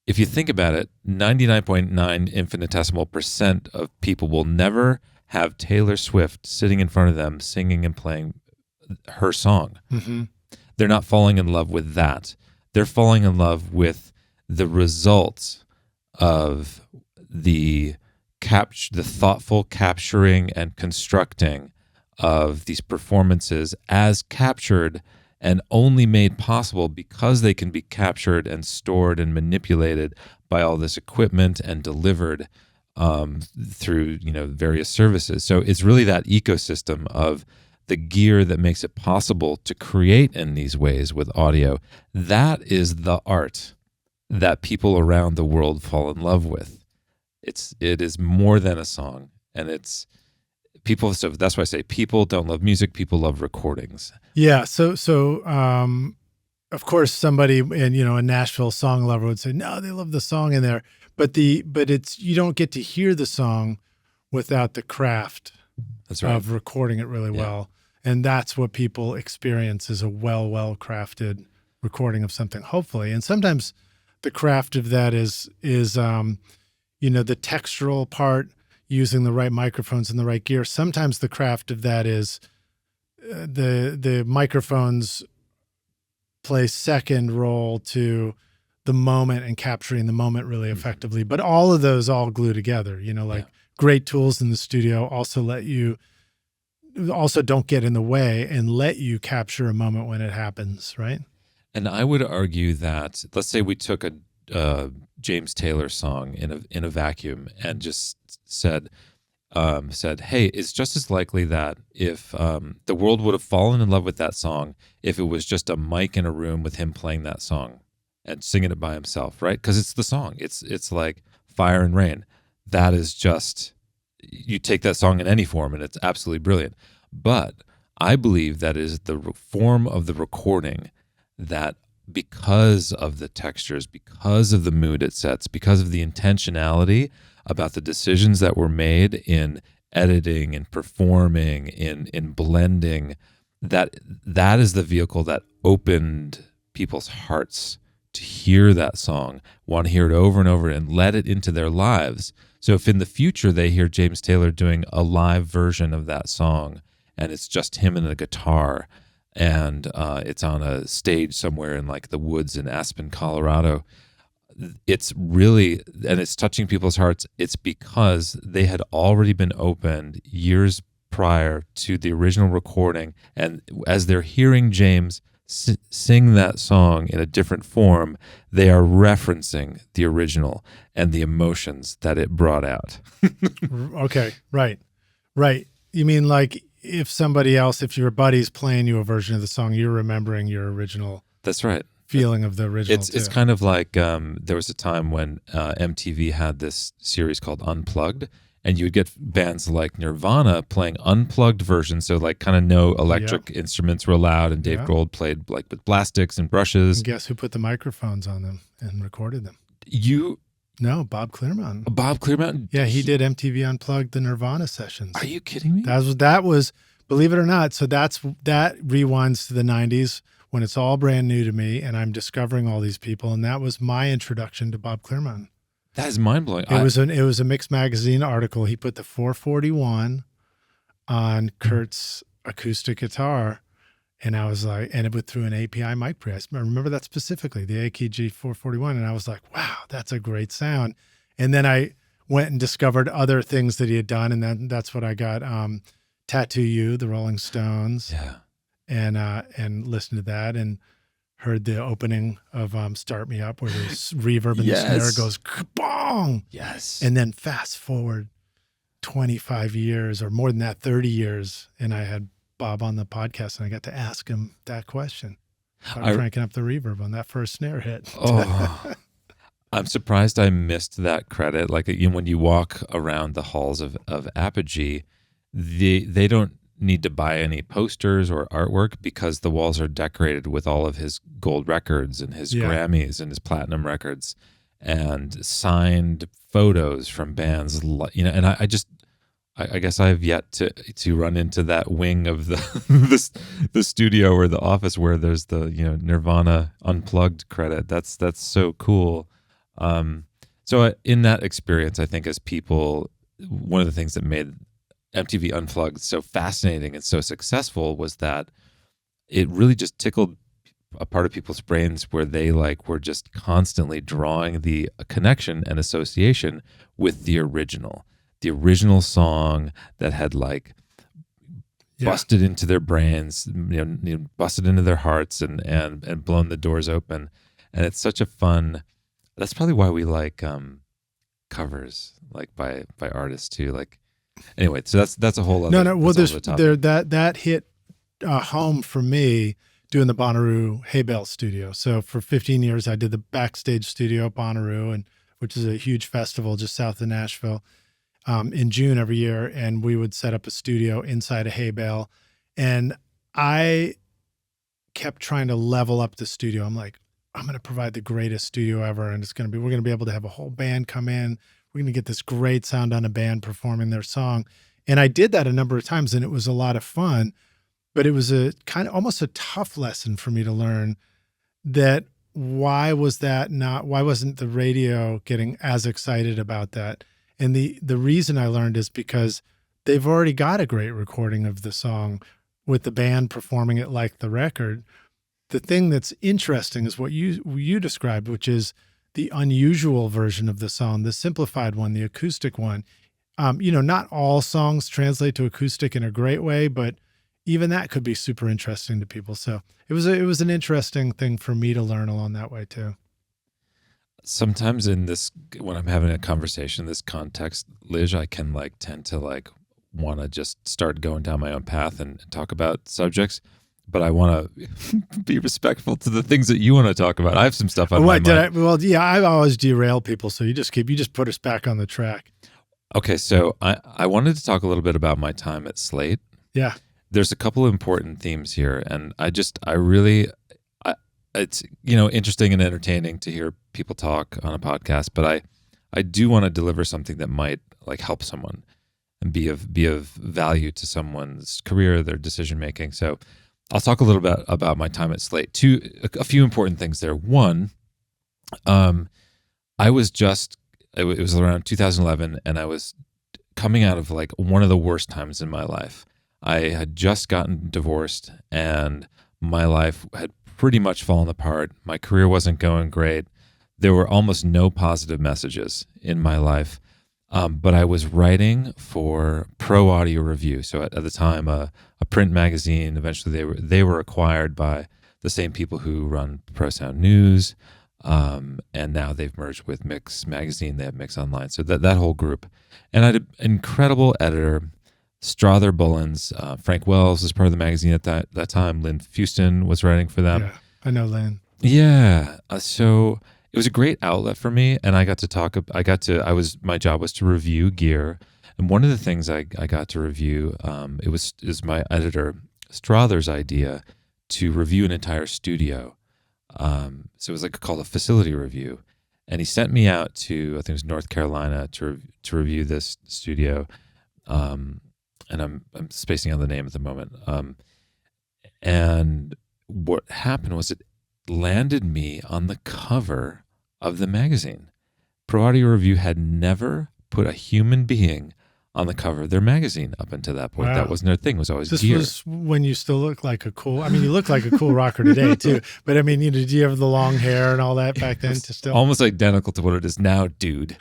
If you think about it, 99.9 infinitesimal % of people will never have Taylor Swift sitting in front of them singing and playing her song. Mm-hmm. They're not falling in love with that. They're falling in love with the results of the thoughtful capturing and constructing of these performances as captured and only made possible because they can be captured and stored and manipulated by all this equipment and delivered through various services. So it's really that ecosystem of the gear that makes it possible to create in these ways with audio. That is the art that people around the world fall in love with. It is more than a song, and it's people. So that's why I say people don't love music. People love recordings. Yeah. So of course, somebody in a Nashville song lover would say, no, they love the song in there, but it's you don't get to hear the song without the craft of recording it really well, and that's what people experience is a well crafted recording of something, hopefully. And sometimes the craft of that is the textural part, using the right microphones and the right gear. Sometimes the craft of that is the microphones play second role to the moment and capturing the moment really effectively. But all of those all glue together, great tools in the studio also don't get in the way and let you capture a moment when it happens, right? And I would argue that, let's say we took a James Taylor song in a vacuum and just said, hey, it's just as likely that if the world would have fallen in love with that song if it was just a mic in a room with him playing that song and singing it by himself, right? Because it's the song. It's like Fire and Rain. That is just, you take that song in any form and it's absolutely brilliant. But I believe that is the form of the recording that, because of the textures, because of the mood it sets, because of the intentionality about the decisions that were made in editing and performing, in blending, that is the vehicle that opened people's hearts to hear that song, want to hear it over and over and let it into their lives. So if in the future they hear James Taylor doing a live version of that song and it's just him and a guitar, and it's on a stage somewhere in like the woods in Aspen, Colorado, it's really, and it's touching people's hearts, it's because they had already been opened years prior to the original recording. And as they're hearing James sing that song in a different form, they are referencing the original and the emotions that it brought out. Okay, right. You mean like if somebody else, if your buddy's playing you a version of the song, you're remembering your original. That's right. Feeling of the original. It's kind of like there was a time when MTV had this series called Unplugged, and you would get bands like Nirvana playing unplugged versions, so like kind of no electric instruments were allowed, and Dave Grohl played like with plastics and brushes. And guess who put the microphones on them and recorded them? No, Bob Clearmountain. Bob Clearmountain? Yeah, he did MTV Unplugged, the Nirvana sessions. Are you kidding me? That was, believe it or not, so that rewinds to the 90s when it's all brand new to me and I'm discovering all these people, and that was my introduction to Bob Clearmountain. That is mind-blowing. It was a Mix Magazine article. He put the 441 on Kurt's acoustic guitar, and I was like, and it went through an API mic pre. I remember that specifically, the AKG 441, and I was like, wow, that's a great sound. And then I went and discovered other things that he had done, and then that's what I got. Tattoo You, the Rolling Stones, and listened to that and heard the opening of Start Me Up, where there's reverb and the snare goes bong. Yes. And then fast forward 25 years or more than that, 30 years, and I had Bob on the podcast and I got to ask him that question about cranking up the reverb on that first snare hit. Oh, I'm surprised I missed that credit. Like when you walk around the halls of Apogee, they don't need to buy any posters or artwork because the walls are decorated with all of his gold records and his Grammys and his platinum records and signed photos from bands. And I guess I've yet to run into that wing of the studio or the office where there's the Nirvana Unplugged credit. That's so cool. So in that experience, I think as people, one of the things that made MTV Unplugged so fascinating and so successful was that it really just tickled a part of people's brains where they were just constantly drawing the connection and association with the original song that had busted into their brains, busted into their hearts and blown the doors open. And it's such a fun, that's probably why we like covers by artists too. Anyway, so that's a whole other. Well, that hit home for me doing the Bonnaroo Hay Bale studio. So for 15 years, I did the backstage studio at Bonnaroo, which is a huge festival just south of Nashville, in June every year. And we would set up a studio inside a hay bale. And I kept trying to level up the studio. I'm like, I'm going to provide the greatest studio ever. And we're going to be able to have a whole band come in. We're going to get this great sound on a band performing their song. And I did that a number of times and it was a lot of fun, but it was a kind of almost a tough lesson for me to learn that why wasn't the radio getting as excited about that? And the reason I learned is because they've already got a great recording of the song with the band performing it like the record. The thing that's interesting is what you described, which is the unusual version of the song, the simplified one, the acoustic one. Not all songs translate to acoustic in a great way, but even that could be super interesting to people. So it was an interesting thing for me to learn along that way too. Sometimes when I'm having a conversation, this context, Lij, I can tend to want to just start going down my own path and talk about subjects, but I want to be respectful to the things that you want to talk about. I have some stuff on my mind. I always derail people, so you just put us back on the track. Okay, so I wanted to talk a little bit about my time at Slate. Yeah. There's a couple of important themes here, and it's interesting and entertaining to hear people talk on a podcast, but I do want to deliver something that might help someone and be of value to someone's career, their decision making. So I'll talk a little bit about my time at Slate. A few important things there. One, it was around 2011, and I was coming out of one of the worst times in my life. I had just gotten divorced, and my life had pretty much fallen apart. My career wasn't going great. There were almost no positive messages in my life. But I was writing for Pro Audio Review. So at the time, a print magazine. Eventually, they were acquired by the same people who run Pro Sound News, and now they've merged with Mix Magazine. They have Mix Online. So that whole group, and I had an incredible editor, Strother Bullens. Frank Wells was part of the magazine at that time. Lynn Fuston was writing for them. Yeah, I know Lynn. Yeah. So it was a great outlet for me, and my job was to review gear. And one of the things I got to review, is my editor Strother's idea to review an entire studio. So it was called a facility review. And he sent me out to, I think it was North Carolina, to review this studio. And I'm spacing on the name at the moment. And what happened was it landed me on the cover of the magazine. Pro Audio Review had never put a human being on the cover of their magazine up until that point. Wow. That wasn't their thing. It was always gear. This was when you still looked like you look like a cool rocker today too. But did you have the long hair and all that back then? Almost identical to what it is now, dude.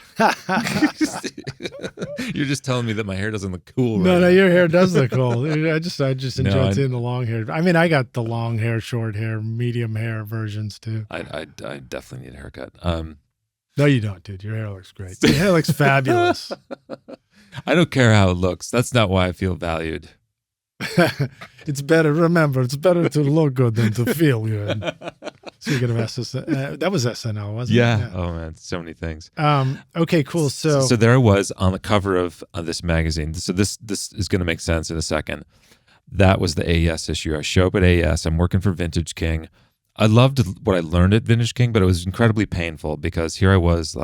You're just telling me that my hair doesn't look cool. No, your hair does look cool. I just enjoyed seeing the long hair. I got the long hair, short hair, medium hair versions too. I definitely need a haircut. No, you don't, dude. Your hair looks great. Your hair looks fabulous. I don't care how it looks. That's not why I feel valued. It's better to look good than to feel good. Speaking of SNL, that was SNL, wasn't it? Yeah. Oh man, so many things. Okay, cool. So there I was on the cover of this magazine. So this is going to make sense in a second. That was the AES issue. I show up at AES. I'm working for Vintage King. I loved what I learned at Vintage King, but it was incredibly painful because here I was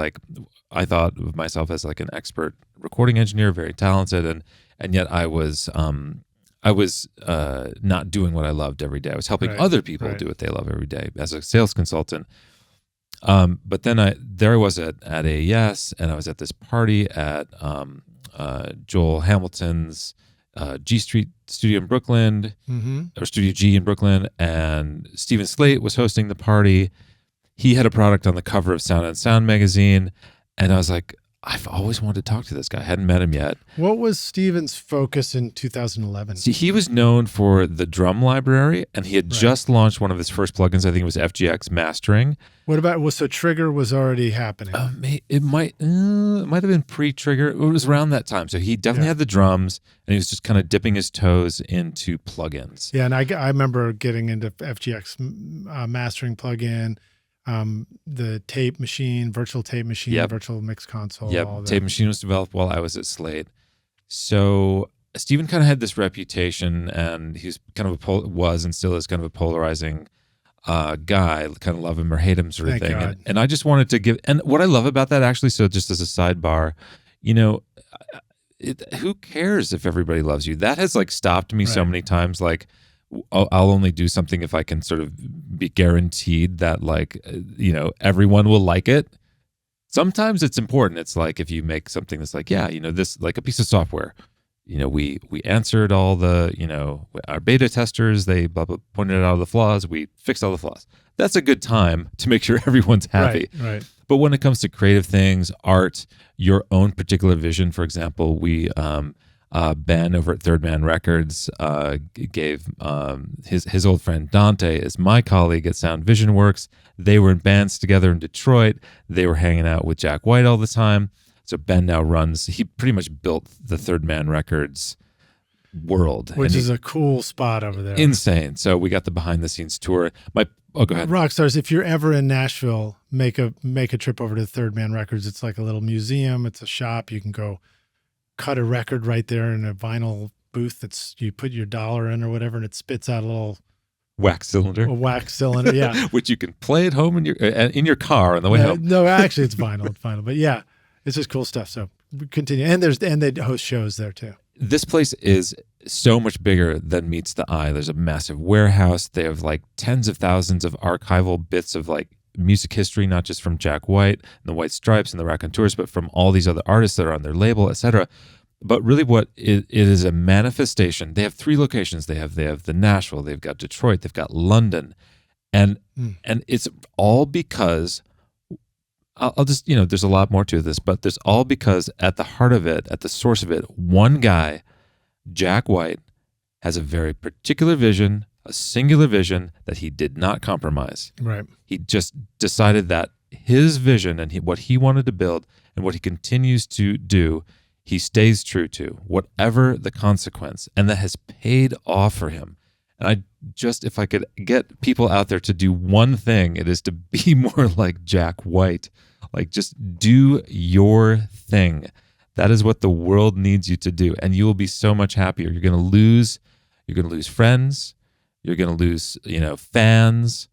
I thought of myself as an expert recording engineer, very talented, and yet I was not doing what I loved every day. I was helping other people do what they love every day as a sales consultant. But then there I was at AES, and I was at this party at Joel Hamilton's G Street studio in Brooklyn, or Studio G in Brooklyn, and Stephen Slate was hosting the party. He had a product on the cover of Sound on Sound magazine, and I was like, I've always wanted to talk to this guy. I hadn't met him yet. What was Stephen's focus in 2011? See, he was known for the drum library, and he had just launched one of his first plugins. I think it was FGX Mastering. What about, so Trigger was already happening? It might have been pre-Trigger. It was around that time. So he definitely had the drums, and he was just kind of dipping his toes into plugins. Yeah, and I remember getting into FGX Mastering plugin. The tape machine, virtual tape machine, virtual mix console. Yep, all that. Tape machine was developed while I was at Slate. So Stephen kind of had this reputation, and he's kind of was and still is kind of a polarizing guy, kind of love him or hate him sort of thing. And I just wanted to give, and what I love about that actually, so just as a sidebar, who cares if everybody loves you? That has stopped me so many times. I'll only do something if I can sort of be guaranteed that everyone will like it. Sometimes it's important. It's if you make something that's this, a piece of software, we answered all the, our beta testers, they pointed out all the flaws. We fixed all the flaws. That's a good time to make sure everyone's happy. Right. But when it comes to creative things, art, your own particular vision, for example, Ben over at Third Man Records gave his old friend Dante is my colleague at Sound Vision Works. They were in bands together in Detroit. They were hanging out with Jack White all the time. So Ben now he pretty much built the Third Man Records world. Which is a cool spot over there. Insane. So we got the behind the scenes tour. Go ahead. Rockstars, if you're ever in Nashville, make a trip over to Third Man Records. It's like a little museum. It's a shop. You can go cut a record right there in a vinyl booth. You put your dollar in or whatever, and it spits out a little wax cylinder. Yeah. Which you can play at home in your car on the way home. No, actually, it's vinyl. But yeah, it's just cool stuff. So continue, and they host shows there too. This place is so much bigger than meets the eye. There's a massive warehouse. They have like tens of thousands of archival bits of like music history, not just from Jack White and the White Stripes and the Raconteurs, but from all these other artists that are on their label, etc. But really what it is a manifestation. They have 3 locations. They have the Nashville, they've got Detroit, they've got London. And it's all because I'll just, there's a lot more to this, but there's all because at the heart of it, at the source of it, one guy, Jack White, has a very particular vision, a singular vision that he did not compromise. Right. He just decided that his vision and what he wanted to build and what he continues to do, he stays true to, whatever the consequence. And that has paid off for him. And if I could get people out there to do one thing, it is to be more like Jack White. Like, just do your thing. That is what the world needs you to do. And you will be so much happier. You're going to lose friends. You're going to lose, fans.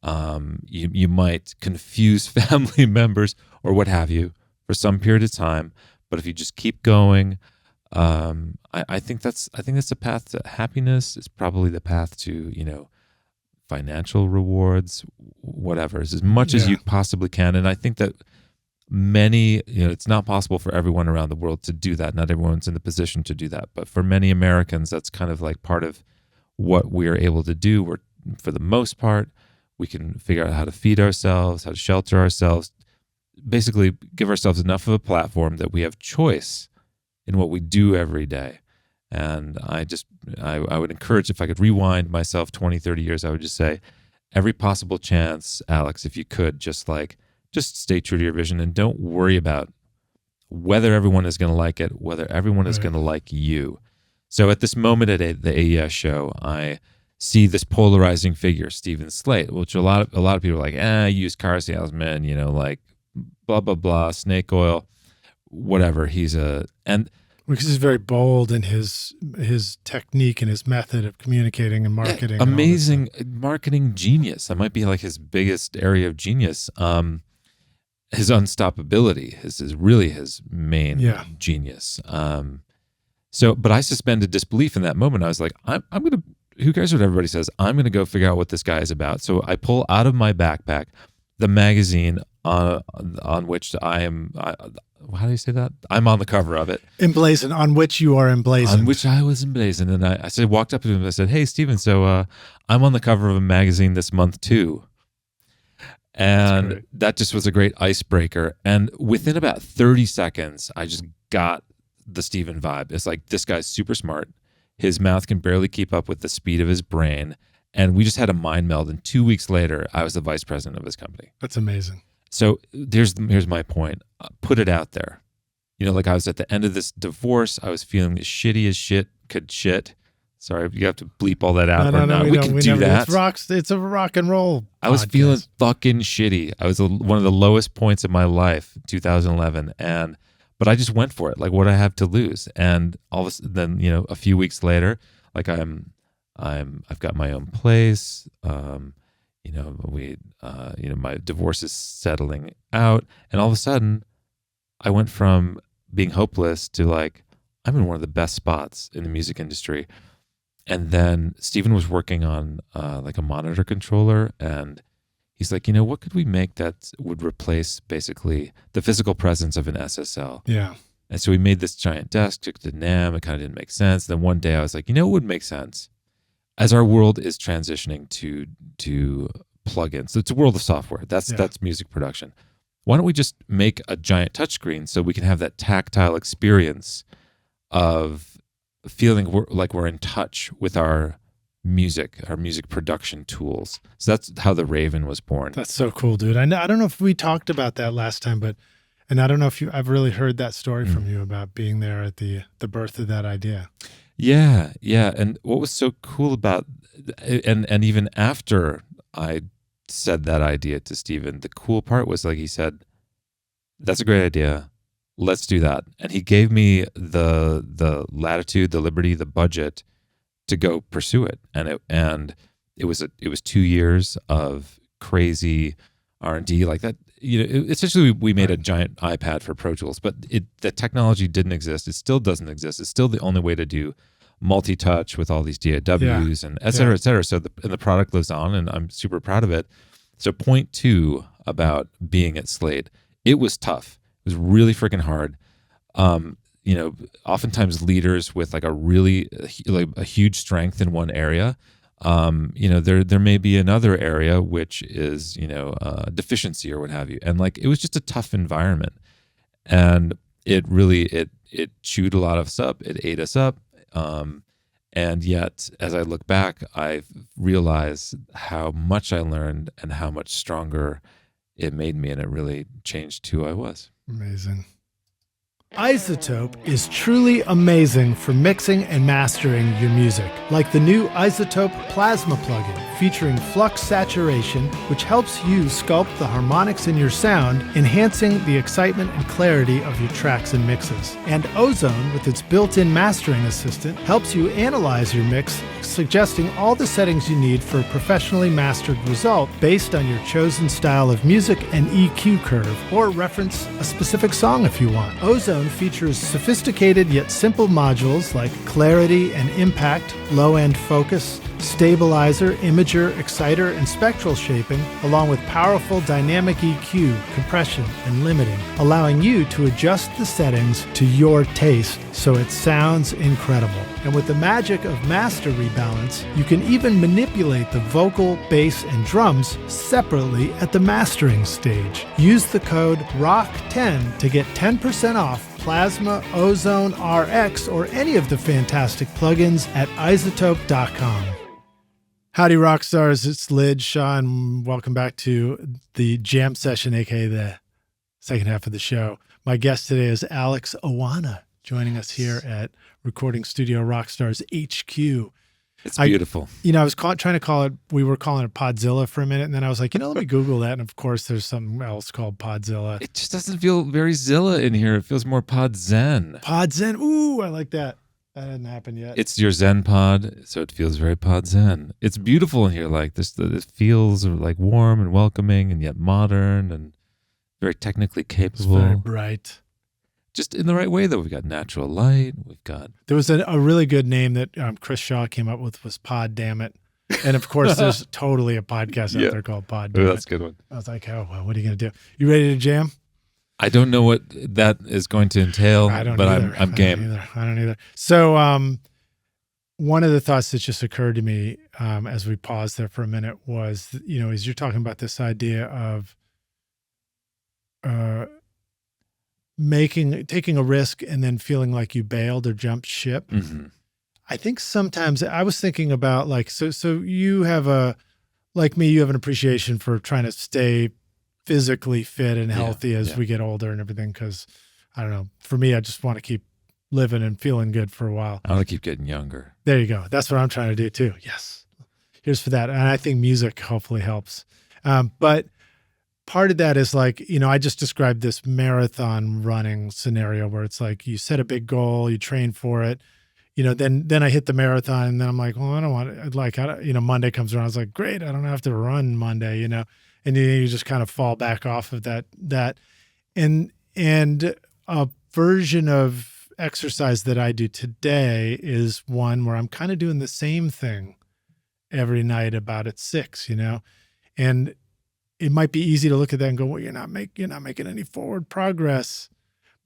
You might confuse family members or what have you for some period of time. But if you just keep going, I think that's the path to happiness. It's probably the path to, financial rewards, whatever, as much as you possibly can. And I think that many, it's not possible for everyone around the world to do that. Not everyone's in the position to do that. But for many Americans, that's kind of like part of what we are able to do. We're, for the most part, we can figure out how to feed ourselves, how to shelter ourselves, basically give ourselves enough of a platform that we have choice in what we do every day. And I would encourage, if I could rewind myself 20, 30 years, I would just say, every possible chance, Alex, if you could, just stay true to your vision and don't worry about whether everyone is going to like it, whether everyone is going to like you. So at this moment at the AES show, I see this polarizing figure, Stephen Slate, which a lot of people are like, used car salesman, like blah, blah, blah, snake oil, whatever. Because he's very bold in his technique and his method of communicating and marketing. Yeah, amazing marketing genius. That might be like his biggest area of genius. His unstoppability is really his main genius. But I suspended disbelief in that moment. I was like, I'm going to, who cares what everybody says? I'm going to go figure out what this guy is about. So I pull out of my backpack the magazine on which I am, how do you say that? I'm on the cover of it. Emblazoned, on which you are emblazoned. On which I was emblazoned. And I walked up to him and I said, hey, Stephen, so I'm on the cover of a magazine this month too. And that just was a great icebreaker. And within about 30 seconds, I just got the Stephen vibe. It's like, this guy's super smart. His mouth can barely keep up with the speed of his brain. And we just had a mind meld. And 2 weeks later, I was the vice president of his company. That's amazing. So here's my point. Put it out there. Like I was at the end of this divorce. I was feeling as shitty as shit could shit. Sorry, you have to bleep all that out. No, we can do that. It's a rock and roll. I was feeling fucking shitty. I was one of the lowest points of my life, 2011, but I just went for it. Like, what do I have to lose? And all of a sudden, a few weeks later, like I've got my own place. My divorce is settling out, and all of a sudden, I went from being hopeless to like, I'm in one of the best spots in the music industry. And then Stephen was working on like a monitor controller, and he's like, what could we make that would replace basically the physical presence of an SSL? Yeah. And so we made this giant desk, took it to NAMM. It kind of didn't make sense. Then one day I was like, it would make sense. As our world is transitioning to plugins, it's a world of software. That's music production. Why don't we just make a giant touchscreen so we can have that tactile experience of feeling like we're in touch with our music production tools. So that's how the Raven was born. That's so cool, dude. I don't know if we talked about that last time, and I don't know if I've really heard that story from you about being there at the birth of that idea. Yeah. And what was so cool about, and even after I said that idea to Steven, the cool part was like he said, "That's a great idea. Let's do that." And he gave me the latitude, the liberty, the budget to go pursue it. And it was 2 years of crazy R&D like that. Essentially we made a giant iPad for Pro Tools, but the technology didn't exist. It still doesn't exist. It's still the only way to do multi-touch with all these DAWs and et cetera, et cetera. So the product lives on, and I'm super proud of it. So point 2 about being at Slate, it was tough. It was really freaking hard. Oftentimes leaders with like a huge strength in one area, there may be another area which is, deficiency or what have you. And like, it was just a tough environment, and it really, it chewed a lot of us up. It ate us up. And yet, as I look back, I've realized how much I learned and how much stronger it made me, and it really changed who I was. Amazing. iZotope is truly amazing for mixing and mastering your music, like the new iZotope Plasma plugin featuring flux saturation, which helps you sculpt the harmonics in your sound, enhancing the excitement and clarity of your tracks and mixes. And Ozone, with its built-in mastering assistant, helps you analyze your mix, suggesting all the settings you need for a professionally mastered result based on your chosen style of music and EQ curve, or reference a specific song if you want. Ozone features sophisticated yet simple modules like clarity and impact, low-end focus, stabilizer, imager, exciter, and spectral shaping, along with powerful dynamic EQ, compression, and limiting, allowing you to adjust the settings to your taste so it sounds incredible. And with the magic of master rebalance, you can even manipulate the vocal, bass, and drums separately at the mastering stage. Use the code ROCK10 to get 10% off Plasma, Ozone, RX, or any of the fantastic plugins at iZotope.com. Howdy, rock stars. It's Lij Shaw, and welcome back to the jam session, aka the second half of the show. My guest today is Alex Oana, joining us here at Recording Studio Rockstars HQ. It's beautiful. I was trying to call it, we were calling it Podzilla for a minute, and then I was like, let me Google that. And of course, there's something else called Podzilla. It just doesn't feel very Zilla in here. It feels more Pod Zen. Pod Zen. Ooh, I like that. That hasn't happened yet. It's your Zen pod, so it feels very Pod Zen. It's beautiful in here. Like this, it feels like warm and welcoming, and yet modern and very technically capable. It's very bright. Just in the right way, though. We've got natural light. We've got... There was a really good name that Chris Shaw came up with, was Pod Damn It. And of course, there's totally a podcast out there called Pod Damn It. That's a good one. I was like, oh, well, what are you going to do? You ready to jam? I don't know what that is going to entail, but I'm game. I don't either. So one of the thoughts that just occurred to me as we paused there for a minute was, as you're talking about this idea of taking a risk and then feeling like you bailed or jumped ship. Mm-hmm. I think sometimes I was thinking about so you have like me, you have an appreciation for trying to stay physically fit and healthy as we get older and everything. Cause I don't know, for me, I just want to keep living and feeling good for a while. I want to keep getting younger. There you go. That's what I'm trying to do too. Yes. Here's for that. And I think music hopefully helps. But part of that is like, I just described this marathon running scenario where it's like you set a big goal, you train for it, then I hit the marathon, and then I'm like, well, I don't want it. Monday comes around. I was like, great, I don't have to run Monday, and then you just kind of fall back off of that. And a version of exercise that I do today is one where I'm kind of doing the same thing every night about at 6, and it might be easy to look at that and go, well, you're not making any forward progress.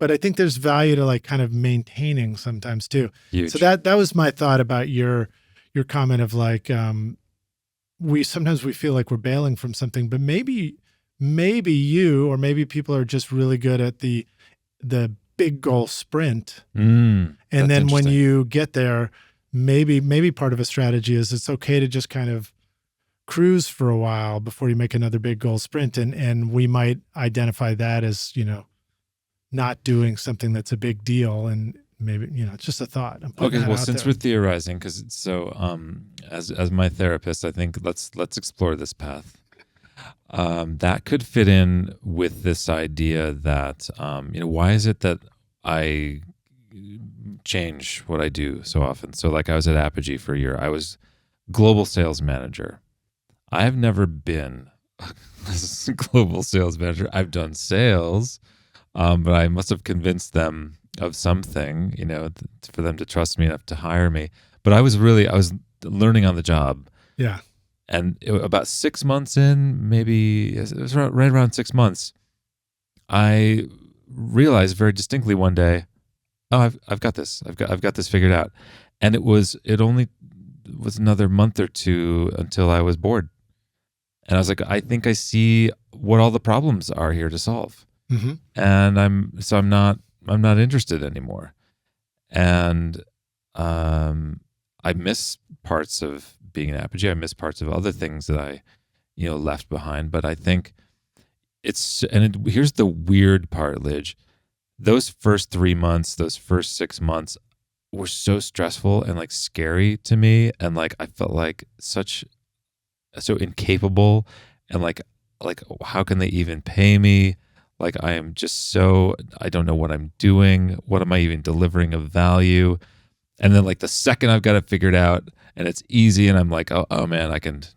But I think there's value to like kind of maintaining sometimes too. Huge. So that was my thought about your comment of like, we feel like we're bailing from something, but maybe you, or maybe people are just really good at the big goal sprint. And And then when you get there, maybe part of a strategy is it's okay to just kind of cruise for a while before you make another big goal sprint. And we might identify that as, not doing something that's a big deal. And maybe, it's just a thought. Okay. Well, since we're theorizing, because it's so, as my therapist, I think let's explore this path. That could fit in with this idea that, why is it that I change what I do so often? So like I was at Apogee for a year. I was global sales manager. I have never been a global sales manager. I've done sales, but I must have convinced them of something, for them to trust me enough to hire me. But I was learning on the job. Yeah. And about 6 months in, maybe it was right around 6 months, I realized very distinctly one day, oh, I've got this. I've got this figured out. And it only was another month or two until I was bored. And I was like, I think I see what all the problems are here to solve. Mm-hmm. And I'm not interested anymore. And I miss parts of being an Apogee. I miss parts of other things that I, left behind. But I think here's the weird part, Lij. Those first 3 months, those first 6 months were so stressful and like scary to me. And like, I felt like so incapable and like, how can they even pay me? Like, I am just I don't know what I'm doing. What am I even delivering of value? And then like the second I've got it figured out and it's easy and I'm like, oh man, I could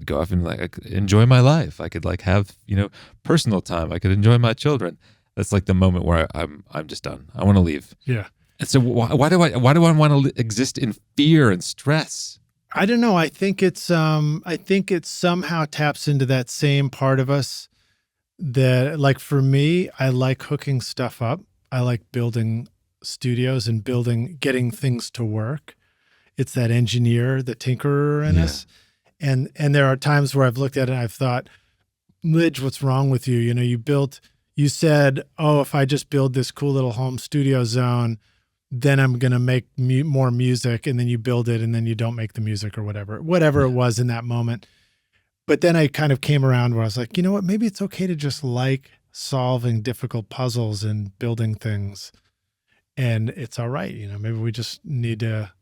go off and like enjoy my life. I could like have, personal time. I could enjoy my children. That's like the moment where I'm just done. I want to leave. Yeah. And so why do I want to exist in fear and stress? I don't know. I think it somehow taps into that same part of us that, like, for me, I like hooking stuff up. I like building studios and getting things to work. It's that engineer, the tinkerer in us. And there are times where I've looked at it and I've thought, Lij, what's wrong with you? You said, oh, if I just build this cool little home studio zone, then I'm going to make more music. And then you build it and then you don't make the music or whatever it was in that moment. But then I kind of came around where I was like, you know what, maybe it's okay to just like solving difficult puzzles and building things. And it's all right. Maybe we just need to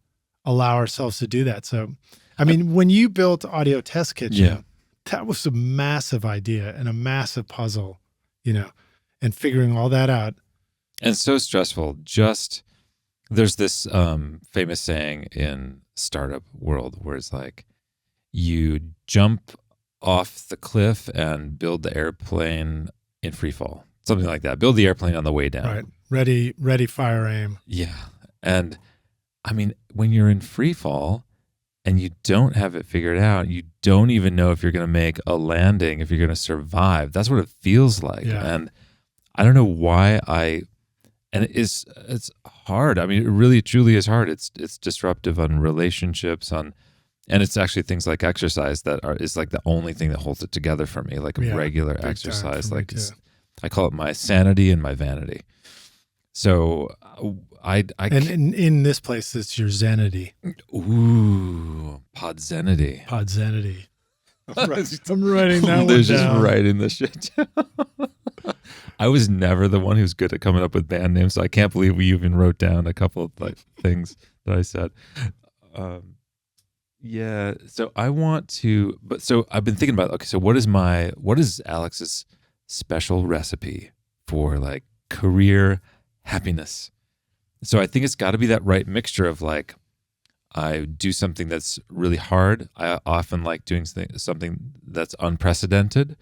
allow ourselves to do that. So, I mean, when you built Audio Test Kitchen, that was a massive idea and a massive puzzle, and figuring all that out. And so stressful. There's this famous saying in startup world where it's like, you jump off the cliff and build the airplane in free fall. Something like that. Build the airplane on the way down. Right. Ready, fire, aim. Yeah. And I mean, when you're in free fall and you don't have it figured out, you don't even know if you're going to make a landing, if you're going to survive. That's what it feels like. Yeah. And I don't know why it's hard. I mean, it really truly is hard. It's disruptive on relationships, and it's actually things like exercise is like the only thing that holds it together for me, like regular exercise. Like I call it my sanity and my vanity. So and in this place, it's your zenity. Ooh, podzenity. Podzenity. I'm writing that one down. They're just writing the shit down. I was never the one who's good at coming up with band names, so I can't believe we even wrote down a couple of like things that I said. Yeah. So so I've been thinking about, okay, so what is Alex's special recipe for like career happiness? So I think it's got to be that right mixture of like, I do something that's really hard. I often like doing something that's unprecedented,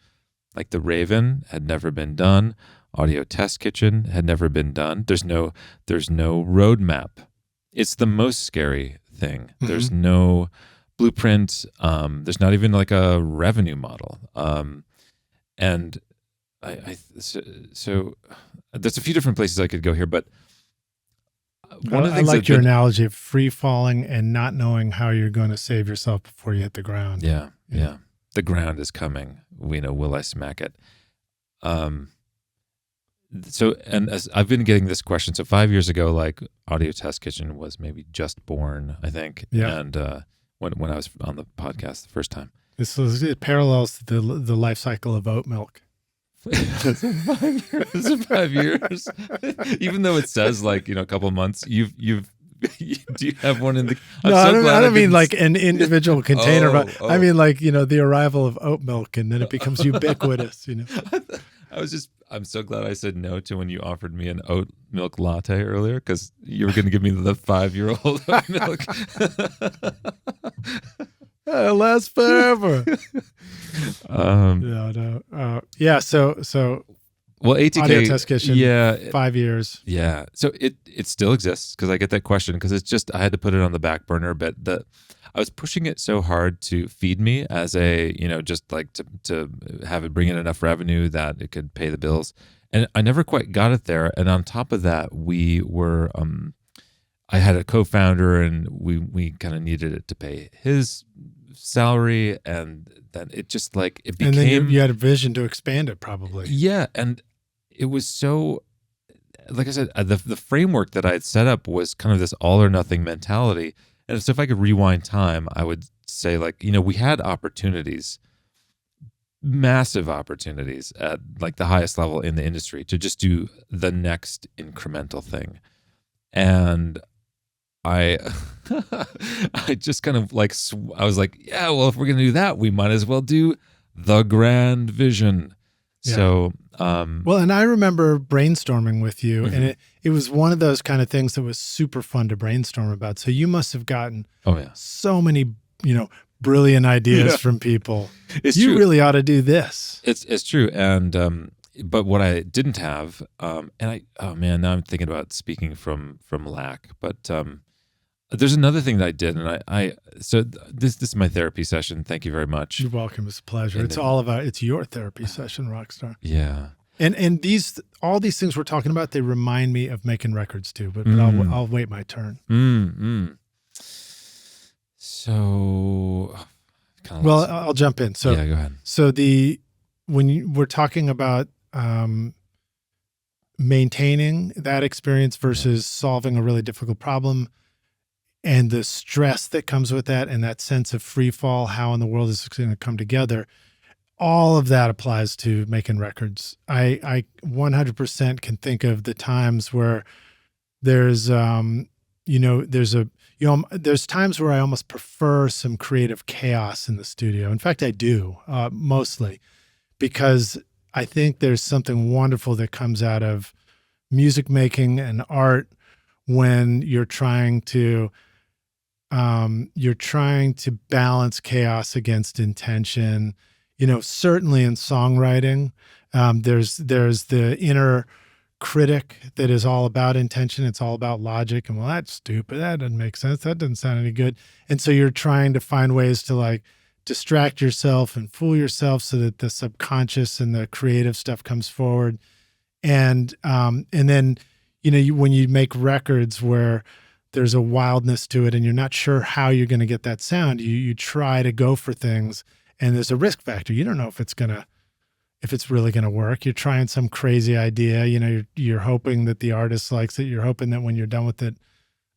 like The Raven had never been done. Audio Test Kitchen had never been done. There's no roadmap. It's the most scary thing. Mm-hmm. There's no blueprint. There's not even like a revenue model. And so there's a few different places I could go here, but one of the things I like your analogy of free falling and not knowing how you're going to save yourself before you hit the ground. Yeah. The ground is coming. Will I smack it? So, and as I've been getting this question. So 5 years ago, like Audio Test Kitchen was maybe just born, I think. Yeah. And when I was on the podcast the first time. It parallels the life cycle of oat milk. 5 years. Even though it says like, a couple months, you've do you have one in the? No, I don't mean like an individual container, but I mean like, the arrival of oat milk, and then it becomes ubiquitous, I'm so glad I said no to when you offered me an oat milk latte earlier, because you were going to give me the 5-year-old oat milk. It'll last forever. Yeah. So well, ATK Audio Test Kitchen, yeah, 5 years. Yeah. So it still exists, because I get that question, because it's just, I had to put it on the back burner a bit. I was pushing it so hard to feed me as a, just like to have it bring in enough revenue that it could pay the bills. And I never quite got it there. And on top of that, we were, I had a co-founder, and we kind of needed it to pay his salary. And then it just like, it became. And then you had a vision to expand it, probably. Yeah. And it was so, like I said, the framework that I had set up was kind of this all or nothing mentality. And so if I could rewind time, I would say, like, we had opportunities, massive opportunities at like the highest level in the industry to just do the next incremental thing. And I just kind of like, I was like, yeah, well, if we're going to do that, we might as well do the grand vision. Yeah. So, well, and I remember brainstorming with you, mm-hmm. and it was one of those kind of things that was super fun to brainstorm about. So you must have gotten so many, brilliant ideas from people. It's you true. Really ought to do this. It's true. And, but what I didn't have, now I'm thinking about speaking from lack, but, there's another thing that I did, and so this is my therapy session. Thank you very much. You're welcome. It's a pleasure. And it's your therapy session, Rockstar. Yeah. And all these things we're talking about, they remind me of making records too, but I'll wait my turn. So, I'll jump in. So yeah, go ahead. So when we're talking about maintaining that experience versus solving a really difficult problem, and the stress that comes with that, and that sense of free fall, how in the world is going to come together, all of that applies to making records. I 100% can think of the times where there's times where I almost prefer some creative chaos in the studio. In fact, I do, mostly, because I think there's something wonderful that comes out of music making and art when you're trying to balance chaos against intention. Certainly in songwriting, there's the inner critic that is all about intention. It's all about logic. And, well, that's stupid. That doesn't make sense. That doesn't sound any good. And so you're trying to find ways to like distract yourself and fool yourself so that the subconscious and the creative stuff comes forward. And then, when you make records where there's a wildness to it and you're not sure how you're going to get that sound, you try to go for things, and there's a risk factor. You don't know if it's really going to work. You're trying some crazy idea. You're hoping that the artist likes it. You're hoping that when you're done with it,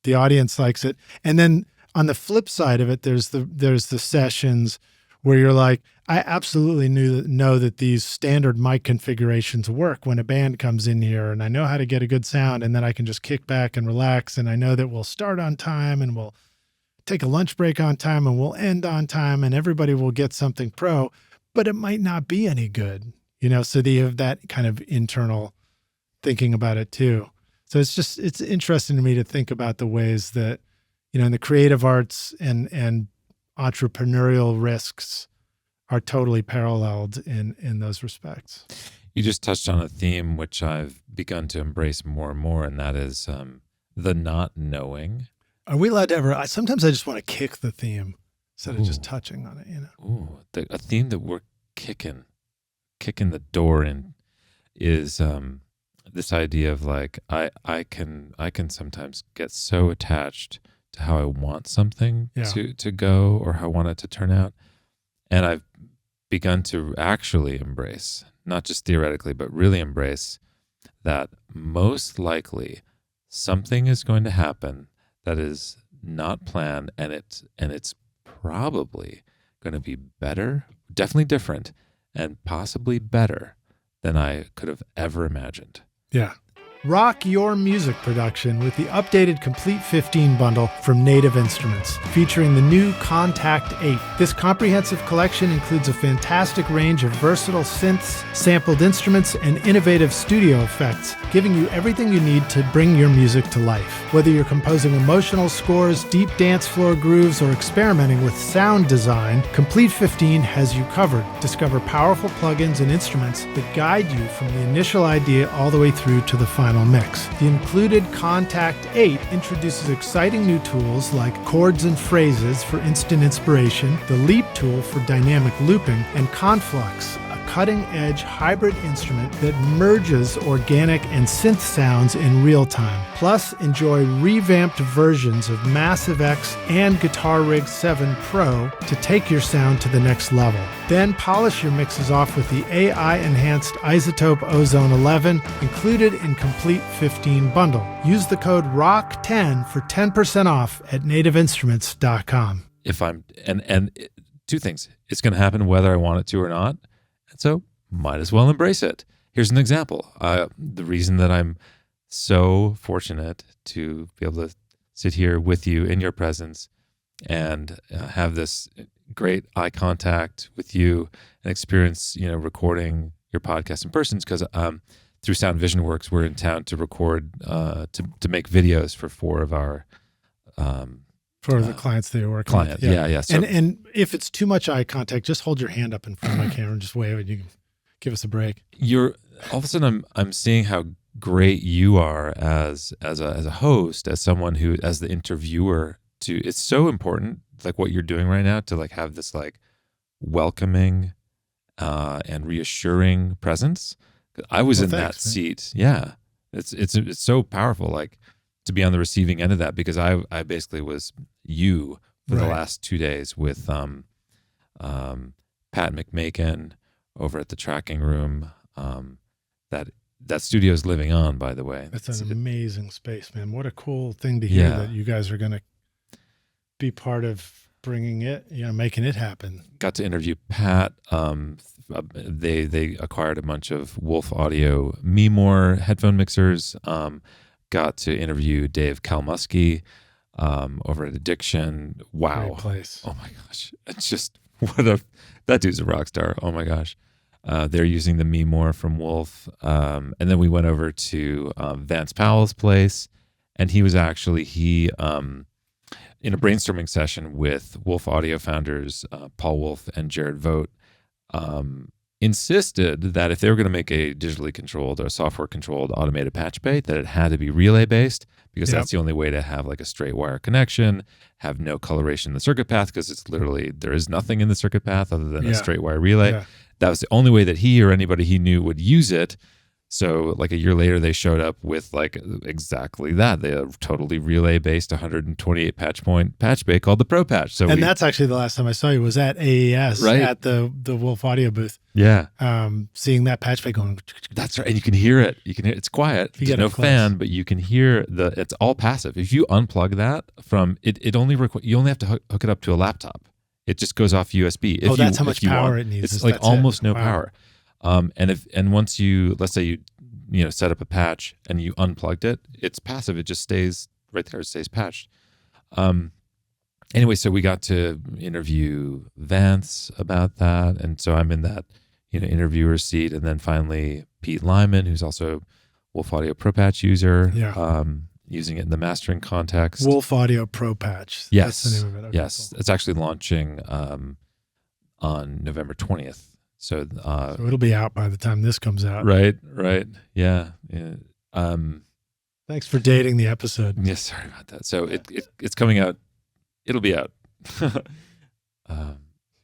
the audience likes it. And then on the flip side of it, there's the sessions where you're like, I absolutely know that these standard mic configurations work when a band comes in here, and I know how to get a good sound, and then I can just kick back and relax, and I know that we'll start on time, and we'll take a lunch break on time, and we'll end on time, and everybody will get something pro, but it might not be any good, so they have that kind of internal thinking about it too. So it's interesting to me to think about the ways that, in the creative arts and entrepreneurial risks are totally paralleled in those respects. You just touched on a theme which I've begun to embrace more and more, and that is the not knowing. Are we allowed to ever? Sometimes I just want to kick the theme instead of just touching on it. Ooh, a theme that we're kicking the door in is this idea of like I can sometimes get so attached to how I want something to go, or how I want it to turn out. And I've begun to actually embrace, not just theoretically, but really embrace that most likely something is going to happen that is not planned, and it's probably going to be better, definitely different, and possibly better than I could have ever imagined. Yeah. Rock your music production with the updated Complete 15 bundle from Native Instruments, featuring the new Contact 8. This comprehensive collection includes a fantastic range of versatile synths, sampled instruments, and innovative studio effects, giving you everything you need to bring your music to life. Whether you're composing emotional scores, deep dance floor grooves, or experimenting with sound design, Complete 15 has you covered. Discover powerful plugins and instruments that guide you from the initial idea all the way through to the final mix. The included Contact 8 introduces exciting new tools like chords and phrases for instant inspiration, the Leap tool for dynamic looping, and Conflux, a cutting-edge hybrid instrument that merges organic and synth sounds in real time. Plus, enjoy revamped versions of Massive X and Guitar Rig 7 Pro to take your sound to the next level. Then polish your mixes off with the AI-enhanced Isotope Ozone 11 included in Complete 15 bundle. Use the code ROCK10 for 10% off at nativeinstruments.com. And two things. It's going to happen whether I want it to or not. And so might as well embrace it. Here's an example. The reason that I'm so fortunate to be able to sit here with you in your presence and have this great eye contact with you and experience, recording your podcast in person, because through Sound Vision Works, we're in town to record, to make videos for 4 of our for the clients that you're working with. Yeah. So, and if it's too much eye contact, just hold your hand up in front of my camera and just wave, and you can give us a break. You're all of a sudden I'm seeing how great you are as a host, as someone who, as the interviewer. It's so important, like what you're doing right now, to like have this like welcoming and reassuring presence. I was in that seat. Yeah, it's so powerful, like to be on the receiving end of that, because I basically was you for the last 2 days with Pat McMakin over at the Tracking Room. That studio is living on, by the way. That's an amazing space, man. What a cool thing to hear that you guys are going to be part of bringing it, making it happen. Got to interview Pat. They acquired a bunch of Wolf Audio Memore headphone mixers. Got to interview Dave Kalmusky over at Addiction. Wow. Great place. Oh my gosh. It's just, that dude's a rock star. Oh my gosh. They're using the Memore from Wolf. And then we went over to Vance Powell's place, and he was actually, in a brainstorming session with Wolf Audio founders, Paul Wolf and Jared Vogt, insisted that if they were going to make a digitally controlled or software controlled automated patch bay, that it had to be relay based, because that's the only way to have like a straight wire connection, have no coloration in the circuit path, because it's literally, there is nothing in the circuit path other than a straight wire relay. Yeah. That was the only way that he or anybody he knew would use it. So like a year later, they showed up with like exactly that. They have totally relay based 128 patch point patch bay called the Pro Patch. So that's actually the last time I saw you was at AES, at the Wolf Audio booth. Yeah. Seeing that patch bay going. That's right. And you can hear it. It's quiet. There's no fan, but you can hear it's all passive. If you unplug that from it, you only have to hook it up to a laptop. It just goes off USB. That's how much power it needs. It's like almost no power. And once you, let's say you set up a patch and you unplugged it, it's passive. It just stays right there. It stays patched. Anyway, so we got to interview Vance about that. And so I'm in that, interviewer seat. And then finally Pete Lyman, who's also Wolf Audio Pro Patch user, using it in the mastering context. Wolf Audio Pro Patch. Yes. That's the name of it. Okay, yes. Cool. It's actually launching on November 20th. So it'll be out by the time this comes out. Right. Yeah. Thanks for dating the episode. Yeah, sorry about that. So it's coming out. It'll be out.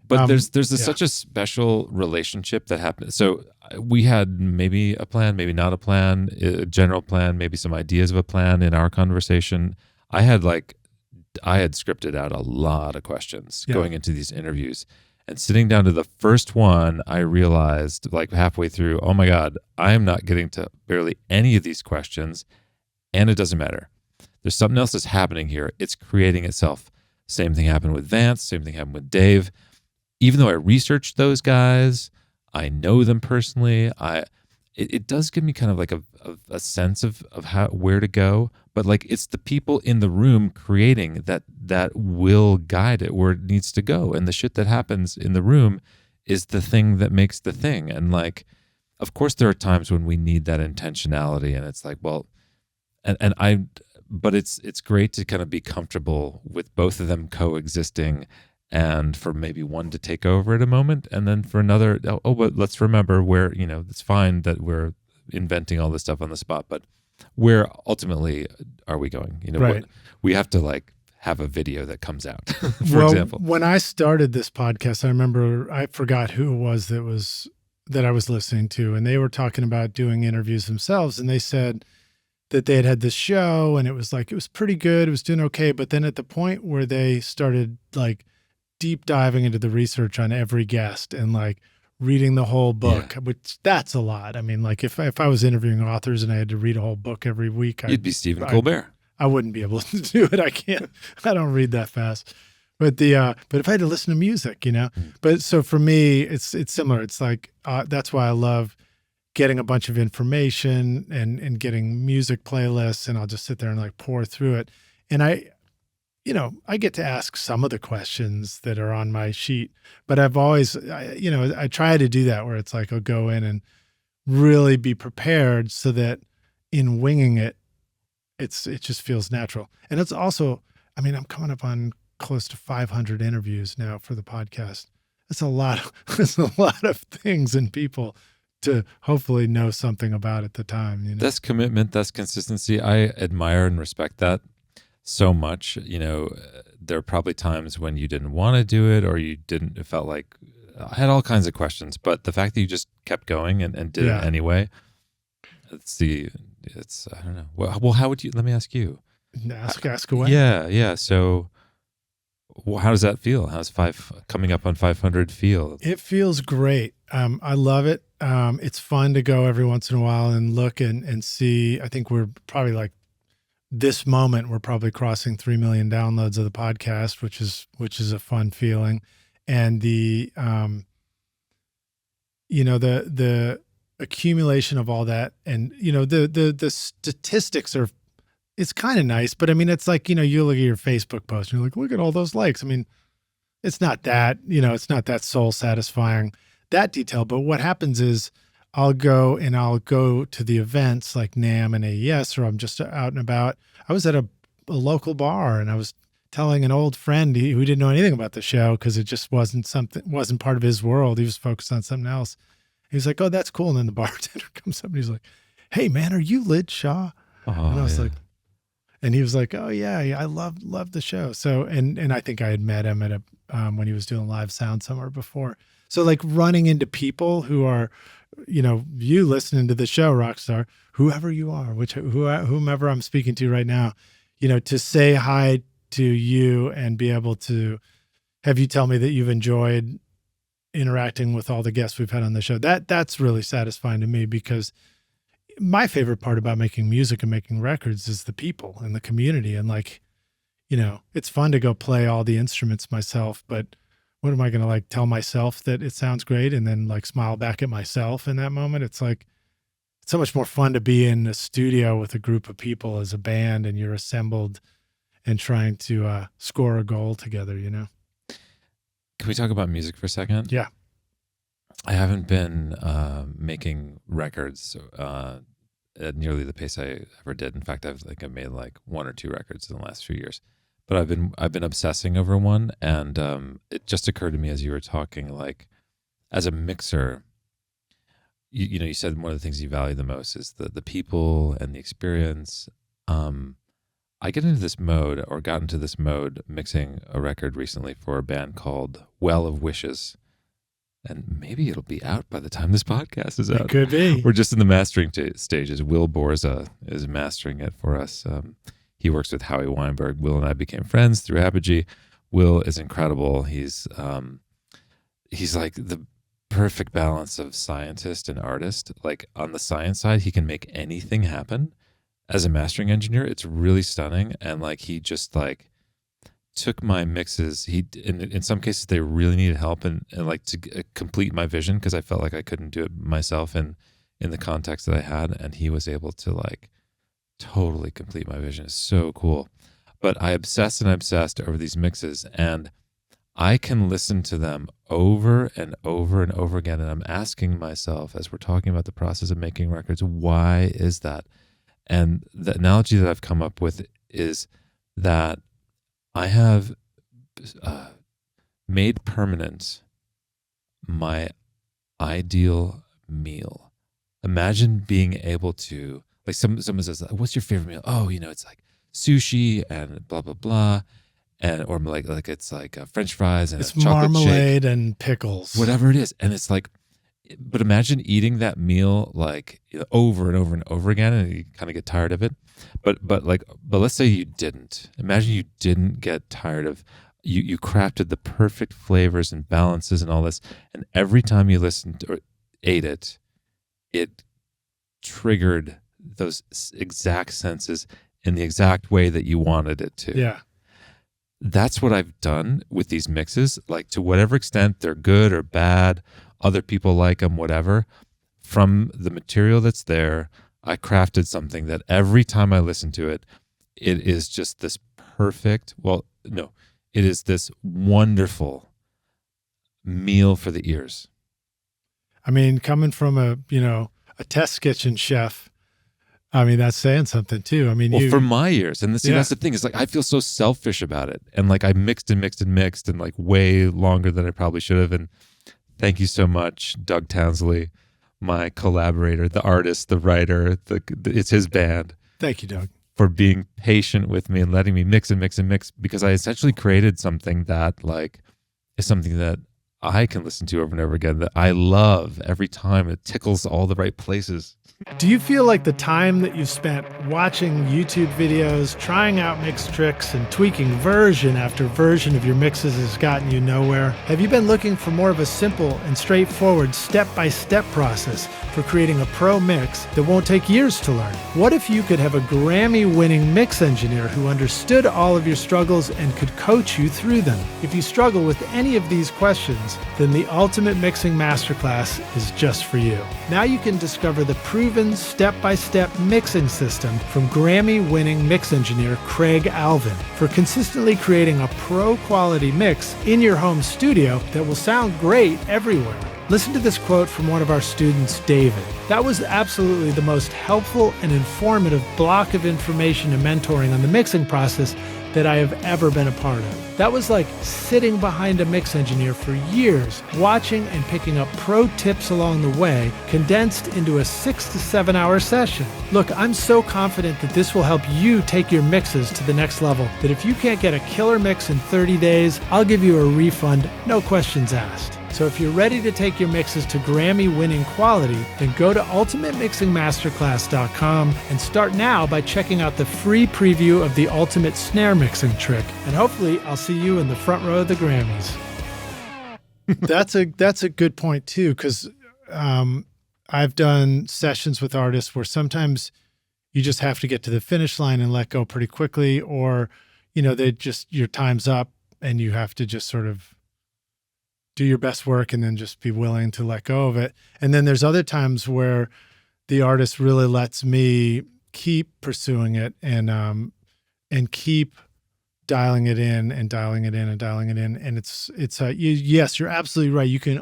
But there's such a special relationship that happened. So we had maybe a plan, maybe not a plan, a general plan, maybe some ideas of a plan in our conversation. I had scripted out a lot of questions going into these interviews. And sitting down to the first one, I realized like halfway through, oh my God, I'm not getting to barely any of these questions. And it doesn't matter. There's something else that's happening here. It's creating itself. Same thing happened with Vance. Same thing happened with Dave. Even though I researched those guys, I know them personally. It does give me kind of like a sense of where to go. But like it's the people in the room creating that will guide it where it needs to go. And the shit that happens in the room is the thing that makes the thing. And like, of course, there are times when we need that intentionality, and it's like, well, but it's great to kind of be comfortable with both of them coexisting, and for maybe one to take over at a moment, and then for another, but let's remember where, it's fine that we're inventing all this stuff on the spot, but where ultimately are we going? Right. We have to like have a video that comes out, for example. When I started this podcast, I remember I forgot who it was that I was listening to, and they were talking about doing interviews themselves, and they said that they had this show, and it was pretty good. It was doing okay. But then at the point where they started like deep diving into the research on every guest and like reading the whole book, which that's a lot. I mean, like if I was interviewing authors and I had to read a whole book every week, you'd be Stephen Colbert. I wouldn't be able to do it. I don't read that fast. But if I had to listen to music, but so for me, it's similar. It's like, that's why I love getting a bunch of information and getting music playlists, and I'll just sit there and like pour through it. And I get to ask some of the questions that are on my sheet, but I've always, I try to do that where it's like, I'll go in and really be prepared so that in winging it, it just feels natural. And it's also, I mean, I'm coming up on close to 500 interviews now for the podcast. It's a lot of things and people to hopefully know something about at the time. That's commitment. That's consistency. I admire and respect that so much. There are probably times when you didn't want to do it, or it felt like, I had all kinds of questions, but the fact that you just kept going and did it anyway, I don't know. Well, how would you, let me ask you. Ask away. Yeah. So how does that feel? How's coming up on 500 feel? It feels great. I love it. It's fun to go every once in a while and look and see. I think we're probably like this moment, we're probably crossing 3 million downloads of the podcast, which is a fun feeling. And the accumulation of all that, and the statistics are, it's kind of nice, but I mean, it's like, you look at your Facebook post and you're like, look at all those likes. I mean, it's not that, it's not that soul satisfying, that detail. But what happens is I'll go to the events like NAMM and AES, or I'm just out and about. I was at a local bar and I was telling an old friend who didn't know anything about the show, because it just wasn't part of his world. He was focused on something else. He was like, oh, that's cool. And then the bartender comes up and he's like, hey man, are you Lij Shaw? And I was like, and he was like, oh yeah, I love the show. So, and I think I had met him at when he was doing live sound somewhere before. So like running into people who are, you listening to the show, Rockstar, whoever you are, whomever I'm speaking to right now, to say hi to you and be able to have you tell me that you've enjoyed interacting with all the guests we've had on the show. That's really satisfying to me, because my favorite part about making music and making records is the people and the community. And like, it's fun to go play all the instruments myself, but what am I going to like tell myself that it sounds great and then like smile back at myself in that moment? It's like, it's so much more fun to be in a studio with a group of people as a band, and you're assembled and trying to score a goal together, Can we talk about music for a second? Yeah. I haven't been making records at nearly the pace I ever did. In fact, I've made like 1 or 2 records in the last few years. But I've been obsessing over one, and it just occurred to me as you were talking, like as a mixer, you said one of the things you value the most is the people and the experience. I got into this mode mixing a record recently for a band called Well of Wishes. And maybe it'll be out by the time this podcast is out. It could be. We're just in the mastering stages. Will Borza is mastering it for us. He works with Howie Weinberg. Will and I became friends through Apogee. Will is incredible. He's he's like the perfect balance of scientist and artist. Like on the science side, he can make anything happen. As a mastering engineer, it's really stunning. And like he just like took my mixes. He in some cases they really needed help and like to complete my vision because I felt like I couldn't do it myself in the context that I had. And he was able to like totally complete my vision. It's so cool. But I obsessed and obsessed over these mixes, and I can listen to them over and over and over again. And I'm asking myself, as we're talking about the process of making records, why is that? And the analogy that I've come up with is that I have made permanent my ideal meal. Imagine being able to, like someone says, what's your favorite meal? Oh, it's like sushi and blah, blah, blah. And or like it's like French fries and it's a chocolate marmalade shake, and pickles, whatever it is. And it's like, but imagine eating that meal like over and over and over again, and you kind of get tired of it. But let's say you didn't. Imagine you didn't get tired of. You crafted the perfect flavors and balances and all this, and every time you listened or ate it, it triggered those exact senses in the exact way that you wanted it to. Yeah. That's what I've done with these mixes. Like to whatever extent they're good or bad, other people like them, whatever. From the material that's there, I crafted something that every time I listen to it, it is just this perfect, it is this wonderful meal for the ears. I mean, coming from a test kitchen chef, I mean, that's saying something too. I mean, for my ears, and that's the thing is like, I feel so selfish about it. And like I mixed and like way longer than I probably should have. And thank you so much, Doug Townsley, my collaborator, the artist, the writer, it's his band. Thank you, Doug, for being patient with me and letting me mix and mix and mix, because I essentially created something that like is something that I can listen to over and over again, that I love every time. It tickles all the right places. Do you feel like the time that you've spent watching YouTube videos, trying out mix tricks, and tweaking version after version of your mixes has gotten you nowhere? Have you been looking for more of a simple and straightforward step-by-step process for creating a pro mix that won't take years to learn? What if you could have a Grammy-winning mix engineer who understood all of your struggles and could coach you through them? If you struggle with any of these questions, then the Ultimate Mixing Masterclass is just for you. Now you can discover the proven step-by-step mixing system from Grammy-winning mix engineer Craig Alvin for consistently creating a pro-quality mix in your home studio that will sound great everywhere. Listen to this quote from one of our students, David. That was absolutely the most helpful and informative block of information and mentoring on the mixing process that I have ever been a part of. That was like sitting behind a mix engineer for years, watching and picking up pro tips along the way, condensed into a 6 to 7 hour session. Look, I'm so confident that this will help you take your mixes to the next level, that if you can't get a killer mix in 30 days, I'll give you a refund, no questions asked. So if you're ready to take your mixes to Grammy-winning quality, then go to ultimatemixingmasterclass.com and start now by checking out the free preview of the ultimate snare mixing trick. And hopefully I'll see you in the front row of the Grammys. That's a good point too, because I've done sessions with artists where sometimes you just have to get to the finish line and let go pretty quickly, or your time's up and you have to just sort of do your best work and then just be willing to let go of it. And then there's other times where the artist really lets me keep pursuing it and keep dialing it in and dialing it in and dialing it in. And yes, you're absolutely right. You can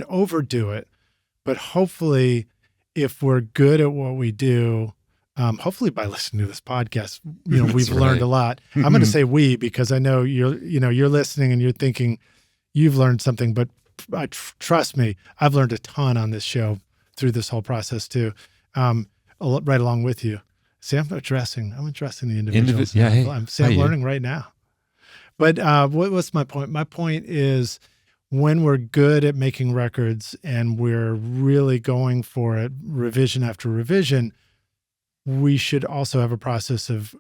overdo it, but hopefully if we're good at what we do, hopefully by listening to this podcast, we've learned a lot. I'm going to say we, because I know you're listening and you're thinking, you've learned something, but trust me, I've learned a ton on this show through this whole process too, right along with you. See, I'm addressing the individuals. I'm learning right now. But what's my point? My point is, when we're good at making records and we're really going for it, revision after revision, we should also have a process of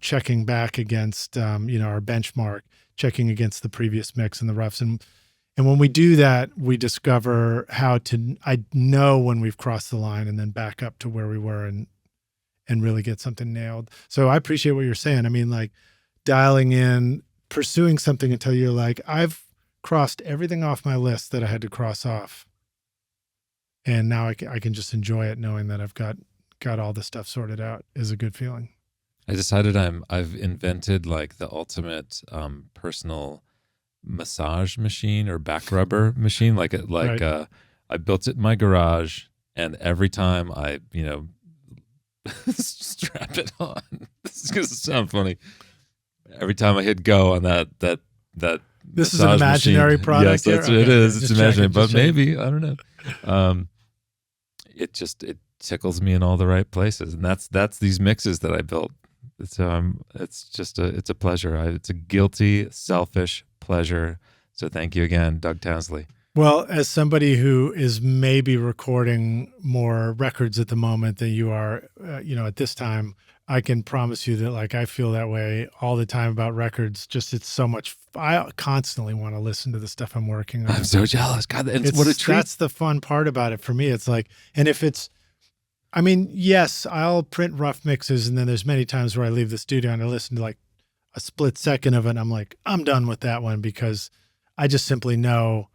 checking back against our benchmark checking against the previous mix and the roughs. And when we do that, we discover I know when we've crossed the line and then back up to where we were and really get something nailed. So I appreciate what you're saying. I mean, like dialing in, pursuing something until you're like, I've crossed everything off my list that I had to cross off. And now I can just enjoy it knowing that I've got all the stuff sorted out is a good feeling. I decided I've invented like the ultimate personal massage machine or back rubber machine. I built it in my garage, and every time I strap it on, this is gonna sound funny. Every time I hit go on that this is an imaginary machine, product. yes, that's here? what it Okay. is. It's imaginary, but maybe I don't know. It tickles me in all the right places, and that's these mixes that I built. So it's a pleasure. It's a guilty, selfish pleasure. So thank you again, Doug Townsley. Well, as somebody who is maybe recording more records at the moment than you are, at this time, I can promise you that like I feel that way all the time about records. Just it's so much. I constantly want to listen to the stuff I'm working on. I'm so jealous. God, what a treat. That's the fun part about it for me. It's like, and if it's, I mean, yes, I'll print rough mixes, and then there's many times where I leave the studio and I listen to like a split second of it, and I'm like, I'm done with that one because I just simply know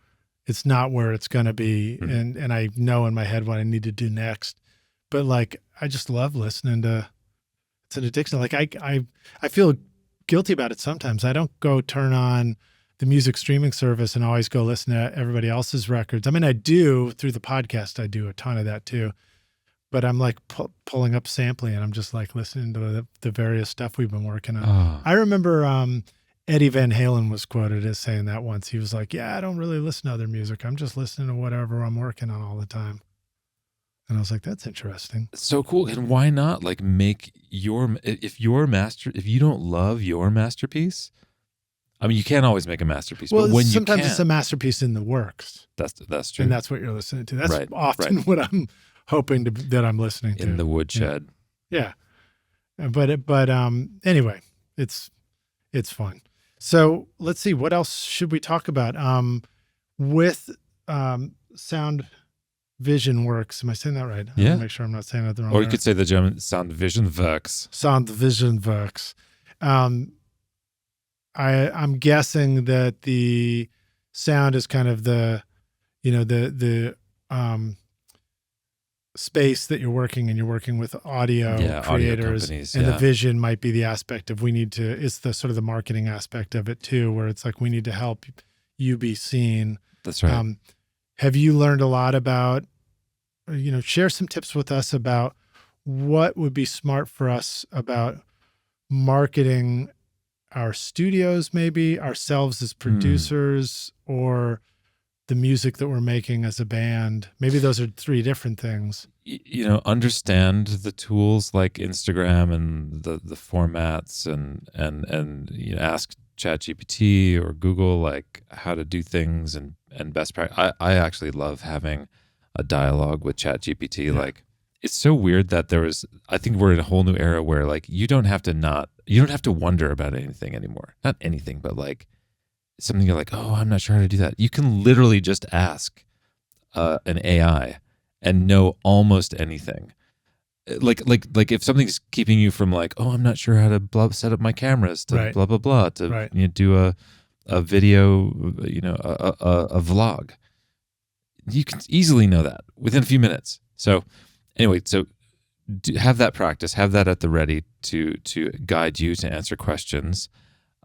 it's not where it's going to be. Mm-hmm. And I know in my head what I need to do next. But like, I just love listening to, it's an addiction. Like I feel guilty about it sometimes. I don't go turn on the music streaming service and always go listen to everybody else's records. I mean, I do through the podcast. I do a ton of that too. But I'm like pulling up sampling, and I'm just like listening to the various stuff we've been working on. Oh. I remember Eddie Van Halen was quoted as saying that once. He was like, yeah, I don't really listen to other music. I'm just listening to whatever I'm working on all the time. And I was like, that's interesting. So cool. And why not like make if you don't love your masterpiece, I mean, you can't always make a masterpiece, well, but when sometimes you can, it's a masterpiece in the works. That's true. And that's what you're listening to. That's often what I'm hoping that I'm listening to. In the woodshed. Yeah. But anyway, it's fun. So let's see, what else should we talk about? With Sound Vision Works. Am I saying that right? I want to make sure I'm not saying that the wrong way. Or you could say the German Sound Vision Works. Sound Vision Works. I'm guessing that the sound is kind of the space that you're working in. You're working with audio creators, and the vision might be the aspect of it's the sort of the marketing aspect of it too, where it's like we need to help you be seen. That's right. Have you learned a lot about, share some tips with us about what would be smart for us about marketing our studios, maybe ourselves as producers, or the music that we're making as a band? Maybe those are three different things. Understand the tools like Instagram and the formats and ask ChatGPT or Google like how to do things and best practice. I actually love having a dialogue with ChatGPT. Yeah. Like it's so weird that I think we're in a whole new era where like you don't have to wonder about anything anymore. Not anything, but like something you're like, oh, I'm not sure how to do that. You can literally just ask an AI and know almost anything. Like if something's keeping you from like, oh, I'm not sure how to set up my cameras to blah blah blah to do a video, a vlog. You can easily know that within a few minutes. So anyway, have that practice, have that at the ready to guide you to answer questions,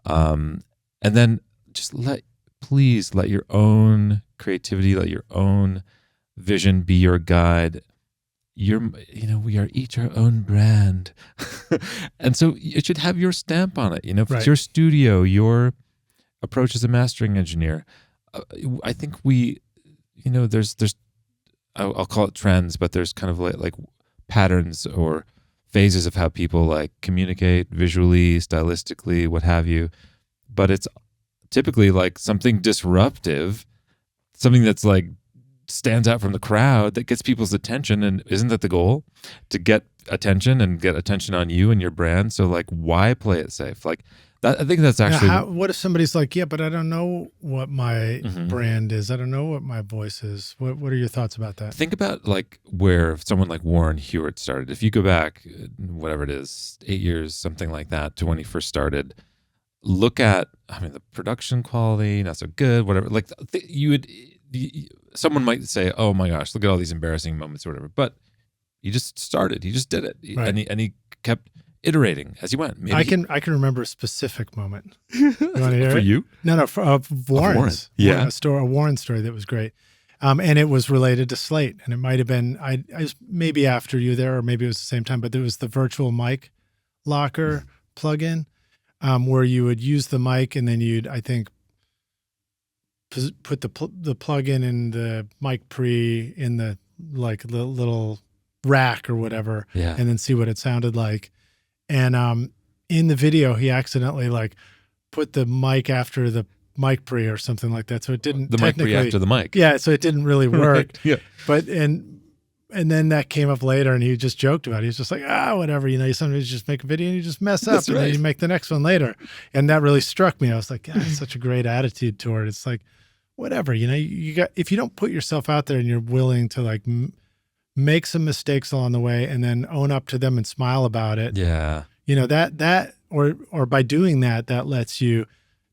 and then just please let your own creativity, let your own vision be your guide. We are each our own brand. And so it should have your stamp on it. If it's your studio, your approach as a mastering engineer, I think there's I'll call it trends, but there's kind of like patterns or phases of how people like communicate visually, stylistically, what have you. But it's typically like something disruptive, something that's like stands out from the crowd that gets people's attention. And isn't that the goal? To get attention and get attention on you and your brand. So like, why play it safe? Like I think that's Now, actually what if somebody's like, yeah, but I don't know what my Mhm. brand is. I don't know what my voice is. What are your thoughts about that? Think about like where someone like Warren Hewitt started. If you go back, whatever it is, 8 years, something like that, to when he first started, look at, I mean, the production quality, not so good, whatever. Like someone might say, oh my gosh, look at all these embarrassing moments or whatever. But he just started, he just did it. Right. And he kept iterating as he went. Maybe I can remember a specific moment. You want to hear for it? you? No, for Warren's. Yeah. A Warren story that was great. And it was related to Slate. And it might have been, I was maybe after you there, or maybe it was the same time, but there was the virtual mic locker plugin where you would use the mic and then you'd, I think, put the plugin in the mic pre in the like the little rack or whatever, Yeah. and then see what it sounded like. And in the video, he accidentally like put the mic after the mic pre or something like that, so it didn't The mic pre after the mic. Yeah, so it didn't really work. Right. Yeah. But and then that came up later, and he just joked about it. He was just like, whatever, you sometimes just make a video and you just mess up, That's and right. then you make the next one later. And that really struck me. I was like, God, it's such a great attitude toward it. It's like, whatever, you got, if you don't put yourself out there and you're willing to like make some mistakes along the way and then own up to them and smile about it. Yeah. That or by doing that lets you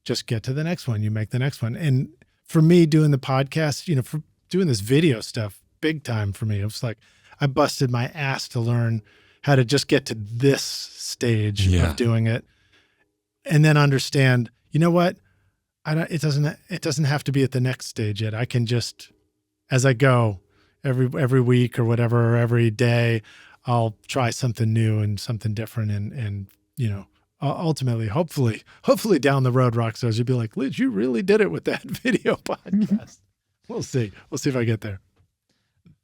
just get to the next one. You make the next one. And for me, doing the podcast, for doing this video stuff, big time for me. It was like I busted my ass to learn how to just get to this stage of doing it, and then understand. You know what? It doesn't have to be at the next stage yet. I can just, as I go, every week or whatever, or every day, I'll try something new and something different, and ultimately, hopefully down the road, Rockstars, you'll be like, Lij, you really did it with that video podcast. We'll see if I get there.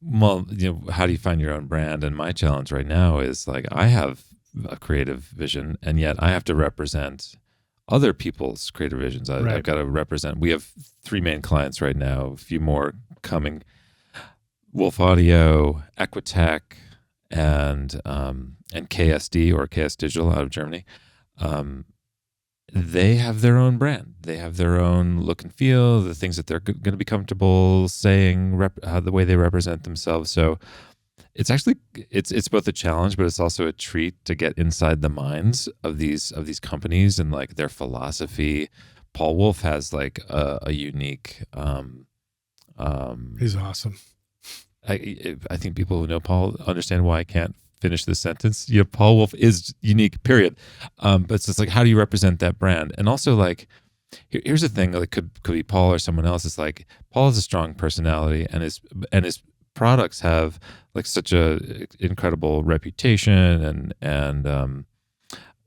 Well, how do you find your own brand? And my challenge right now is like, I have a creative vision, and yet I have to represent other people's creative visions. I've got to represent. We have 3 main clients right now, a few more coming: Wolf Audio, Equitech, and KSD, or KS Digital, out of Germany. They have their own brand. They have their own look and feel, the things that they're going to be comfortable saying, the way they represent themselves. So it's actually, it's both a challenge, but it's also a treat to get inside the minds of these companies and like their philosophy. Paul Wolf has like a unique. He's awesome. I think people who know Paul understand why I can't finish this sentence. Paul Wolf is unique, period. But it's just like, how do you represent that brand? And also, like, here's the thing: like, could be Paul or someone else. It's like Paul has a strong personality, and his products have like such a incredible reputation, and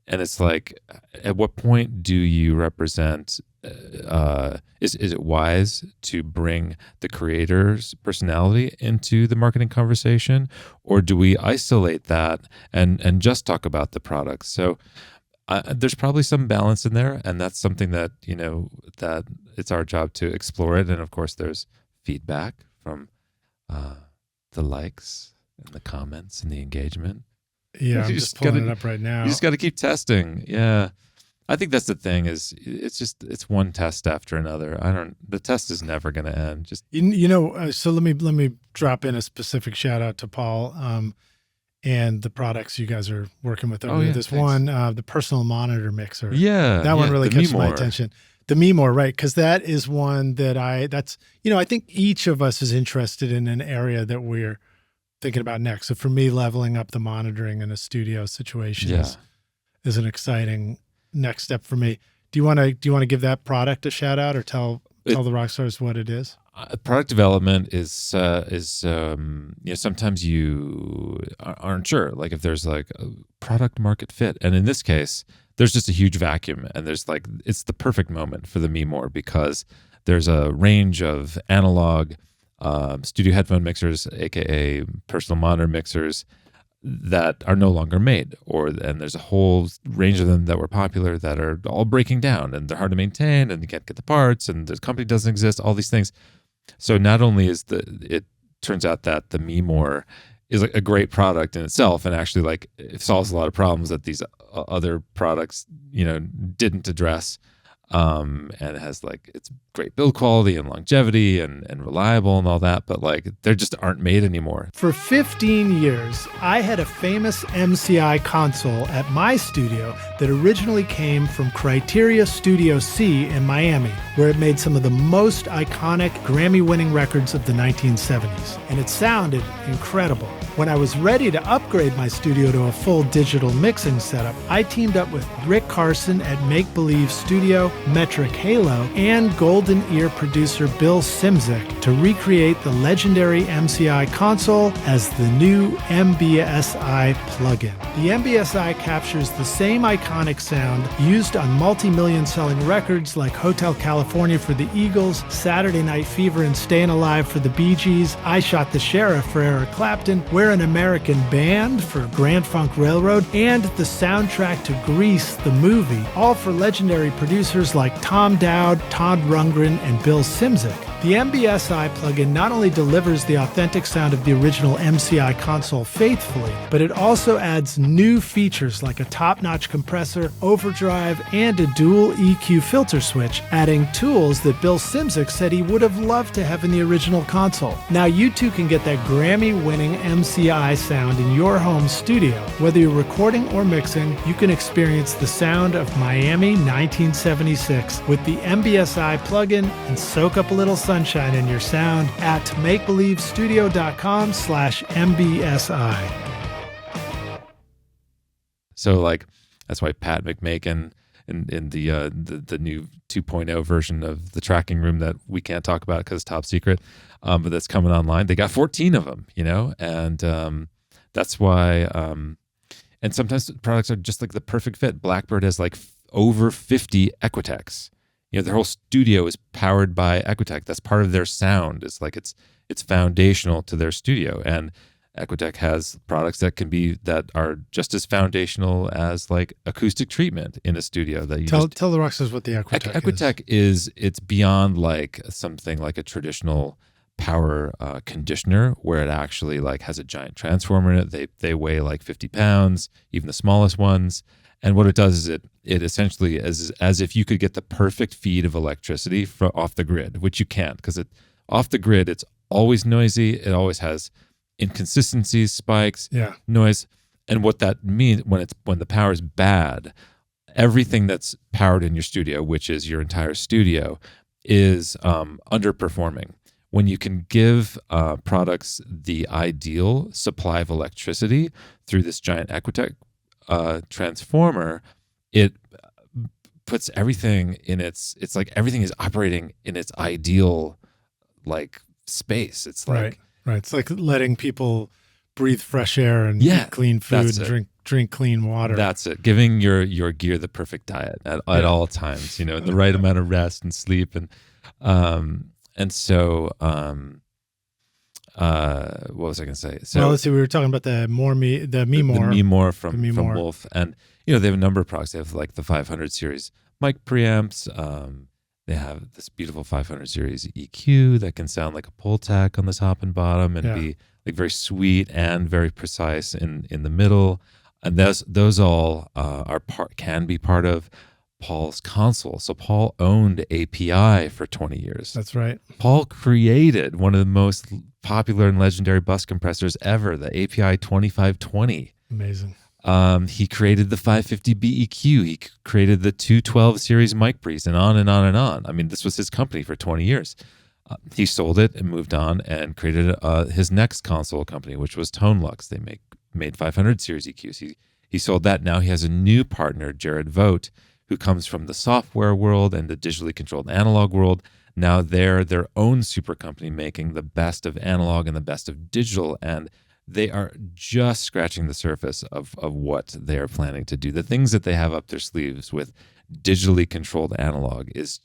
it's like, at what point do you represent? Is it wise to bring the creator's personality into the marketing conversation, or do we isolate that and just talk about the products? So there's probably some balance in there, and that's something that that it's our job to explore it. And of course, there's feedback from the likes and the comments and the engagement. Yeah, I'm just pulling it up right now. You just got to keep testing. Yeah. I think that's the thing, is it's one test after another. The test is never going to end. Just so let me drop in a specific shout out to Paul and the products you guys are working with over there. This thanks. One, the personal monitor mixer. Yeah. That one really catches my Memore. attention. The Memore, right? Because that is one that I think each of us is interested in an area that we're thinking about next. So for me, leveling up the monitoring in a studio situation is an exciting next step for me. Do you want to give that product a shout out, or tell the Rockstars what it is? Product development is sometimes you aren't sure, like if there's like a product market fit, and in this case there's just a huge vacuum, and there's like, it's the perfect moment for the Memore, because there's a range of analog studio headphone mixers, aka personal monitor mixers, that are no longer made, and there's a whole range of them that were popular that are all breaking down, and they're hard to maintain, and you can't get the parts, and the company doesn't exist, all these things. So not only it turns out that the Memore is like a great product in itself, and actually like it solves a lot of problems that these other products, didn't address. And it has like it's great build quality and longevity and reliable and all that, but like they just aren't made anymore. For 15 years, I had a famous MCI console at my studio that originally came from Criteria Studio C in Miami, where it made some of the most iconic Grammy-winning records of the 1970s, and it sounded incredible. When I was ready to upgrade my studio to a full digital mixing setup, I teamed up with Rick Carson at Make Believe Studio, Metric Halo, and Golden Ear producer Bill Simzik to recreate the legendary MCI console as the new MBSI plugin. The MBSI captures the same iconic sound used on multi-million selling records like Hotel California for the Eagles, Saturday Night Fever and Staying Alive for the Bee Gees, I Shot the Sheriff for Eric Clapton, We're an American Band for Grand Funk Railroad, and the soundtrack to Grease, the movie, all for legendary producers like Tom Dowd, Todd Rundgren, and Bill Simzik. The MBSI plugin not only delivers the authentic sound of the original MCI console faithfully, but it also adds new features like a top-notch compressor, overdrive, and a dual EQ filter switch, adding tools that Bill Simzik said he would have loved to have in the original console. Now you too can get that Grammy-winning MCI sound in your home studio. Whether you're recording or mixing, you can experience the sound of Miami 1976 with the MBSI plugin and soak up a little sunshine in your sound at makebelievestudio.com/MBSI. So like that's why Pat McMakin in the new 2.0 version of the tracking room that we can't talk about because it's top secret, but that's coming online. They got 14 of them, and that's why. And sometimes products are just like the perfect fit. Blackbird has like over 50 Equitechs. Their whole studio is powered by Equitech. That's part of their sound. It's like it's foundational to their studio. And Equitech has products that are just as foundational as like acoustic treatment in a studio. That you tell the rockstars what the Equitech is. Equitech it's beyond like something like a traditional power conditioner where it actually like has a giant transformer in it. They weigh like 50 pounds, even the smallest ones. And what it does is it essentially is as if you could get the perfect feed of electricity off the grid, which you can't because off the grid, it's always noisy. It always has inconsistencies, spikes, noise. And what that means when the power is bad, everything that's powered in your studio, which is your entire studio, is underperforming. When you can give products the ideal supply of electricity through this giant Equitech transformer, it puts everything in it's like everything is operating in its ideal like space. It's like right. It's like letting people breathe fresh air and eat clean food and drink clean water. That's it. Giving your gear the perfect diet at all times, the right amount of rest and sleep so what was I going to say? So let's see. We were talking about the Me More from Wolf, and they have a number of products. They have like the 500 series mic preamps. They have this beautiful 500 series EQ that can sound like a Pultec on the top and bottom, and be like very sweet and very precise in the middle. And those all can be part of Paul's console. So Paul owned API for 20 years. That's right. Paul created one of the most popular and legendary bus compressors ever, the API 2520. Amazing. He created the 550 BEQ. He created the 212 series mic pre's and on and on and on. I mean, this was his company for 20 years. He sold it and moved on and created his next console company, which was Tonelux. They made 500 series EQs. He sold that. Now he has a new partner, Jared Vogt, who comes from the software world and the digitally controlled analog world. Now they're their own super company making the best of analog and the best of digital, and they are just scratching the surface of what they are planning to do. The things that they have up their sleeves with digitally controlled analog is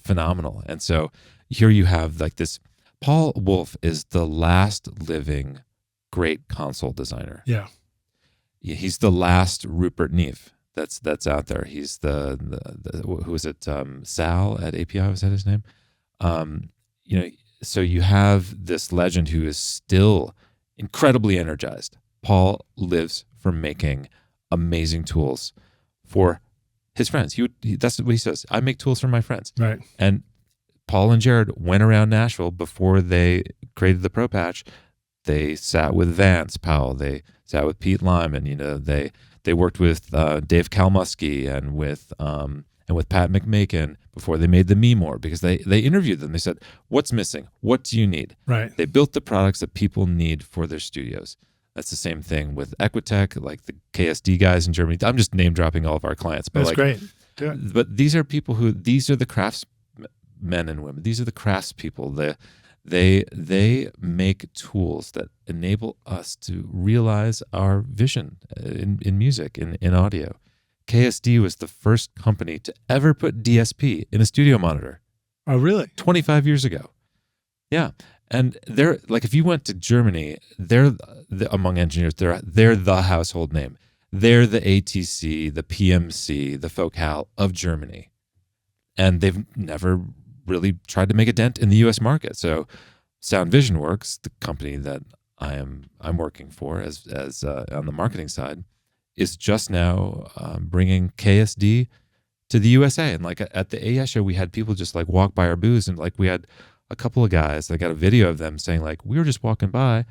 phenomenal. And so here you have like this, Paul Wolf is the last living great console designer. Yeah. He's the last Rupert Neve that's out there. He's the who is it? Sal at API, was that his name? So you have this legend who is still incredibly energized. Paul lives for making amazing tools for his friends. That's what he says. I make tools for my friends. Right. And Paul and Jared went around Nashville before they created the Pro Patch. They sat with Vance Powell. They sat with Pete Lyman. They worked with Dave Kalmusky and with Pat McMakin before they made the Me More, because they interviewed them. They said, "What's missing? What do you need?" Right. They built the products that people need for their studios. That's the same thing with Equitech, like the KSD guys in Germany. I'm just name dropping all of our clients, but that's great. Do it. But these are people these are the craftsmen and women. These are the craftspeople. They make tools that enable us to realize our vision in music, in audio. KSD was the first company to ever put DSP in a studio monitor. Oh, really? 25 years ago. Yeah. And they're like, if you went to Germany, they're among engineers, they're the household name. They're the ATC, the PMC, the Focal of Germany. And they've never really tried to make a dent in the US market. So Sound Vision Works, the company that I'm working for as on the marketing side, is just now bringing KSD to the USA. And like at the AES show, we had people just like walk by our booths, and like we had a couple of guys, I got a video of them saying like, we were just walking by,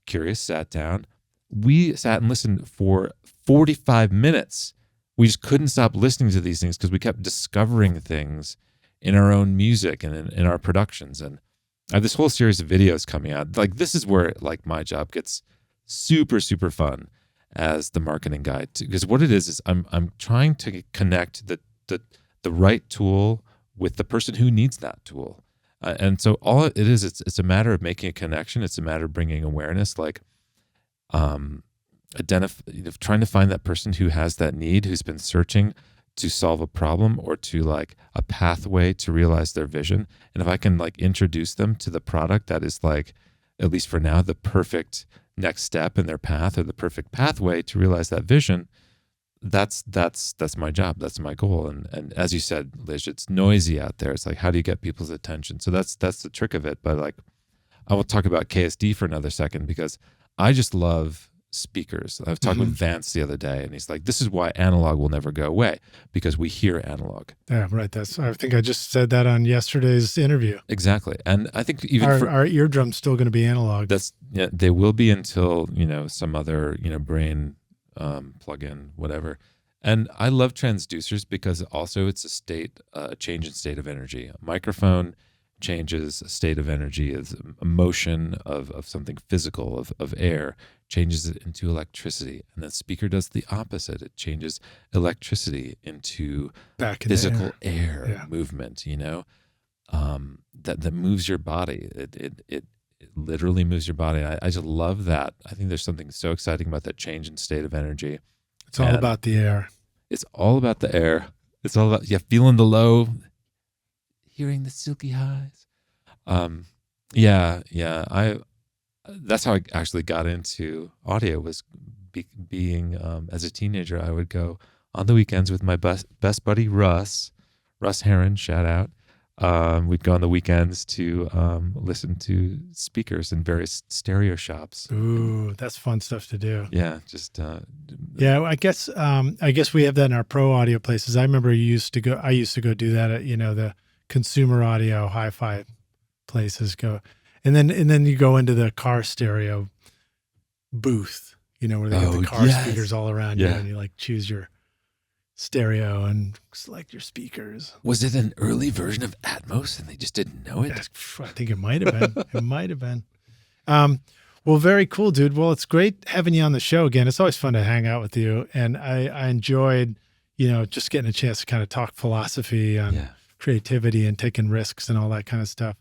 curious, sat down. We sat and listened for 45 minutes. We just couldn't stop listening to these things because we kept discovering things in our own music and in our productions. And I have this whole series of videos coming out. Like, this is where like my job gets super, super fun as the marketing guy, because what it is I'm trying to connect the right tool with the person who needs that tool. And so all it is, it's a matter of making a connection. It's a matter of bringing awareness, like trying to find that person who has that need, who's been searching to solve a problem or to like a pathway to realize their vision. And if I can like introduce them to the product that is like, at least for now, the perfect next step in their path or the perfect pathway to realize that vision, that's my job. That's my goal. And as you said, Lij, it's noisy out there. It's like, how do you get people's attention? So that's the trick of it. But like, I will talk about KSD for another second, because I just love speakers. I was talking with Vance the other day, and he's like, this is why analog will never go away, because we hear analog. Yeah, right. I think I just said that on yesterday's interview. Exactly. And I think even our eardrum's still going to be analog. They will be until, some other, brain plug-in, whatever. And I love transducers because also it's a change in state of energy. A microphone changes a state of energy, is a motion of something physical, of air, changes it into electricity. And the speaker does the opposite. It changes electricity into physical air movement, that moves your body. It literally moves your body. I just love that. I think there's something so exciting about that change in state of energy. It's all about the air. It's all about the air. It's all about feeling the low, hearing the silky highs. That's how I actually got into audio, was being as a teenager. I would go on the weekends with my best buddy Russ Heron, shout out. We'd go on the weekends to listen to speakers in various stereo shops. Ooh, that's fun stuff to do. Yeah, just I guess we have that in our pro audio places. I remember I used to go do that at the consumer audio hi-fi places. And then you go into the car stereo booth, where they have the car speakers all around you, and you like choose your stereo and select your speakers. Was it an early version of Atmos and they just didn't know it? I think it might have been. It might have been. Well, very cool, dude. Well, it's great having you on the show again. It's always fun to hang out with you. And I enjoyed, just getting a chance to kind of talk philosophy on creativity and taking risks and all that kind of stuff.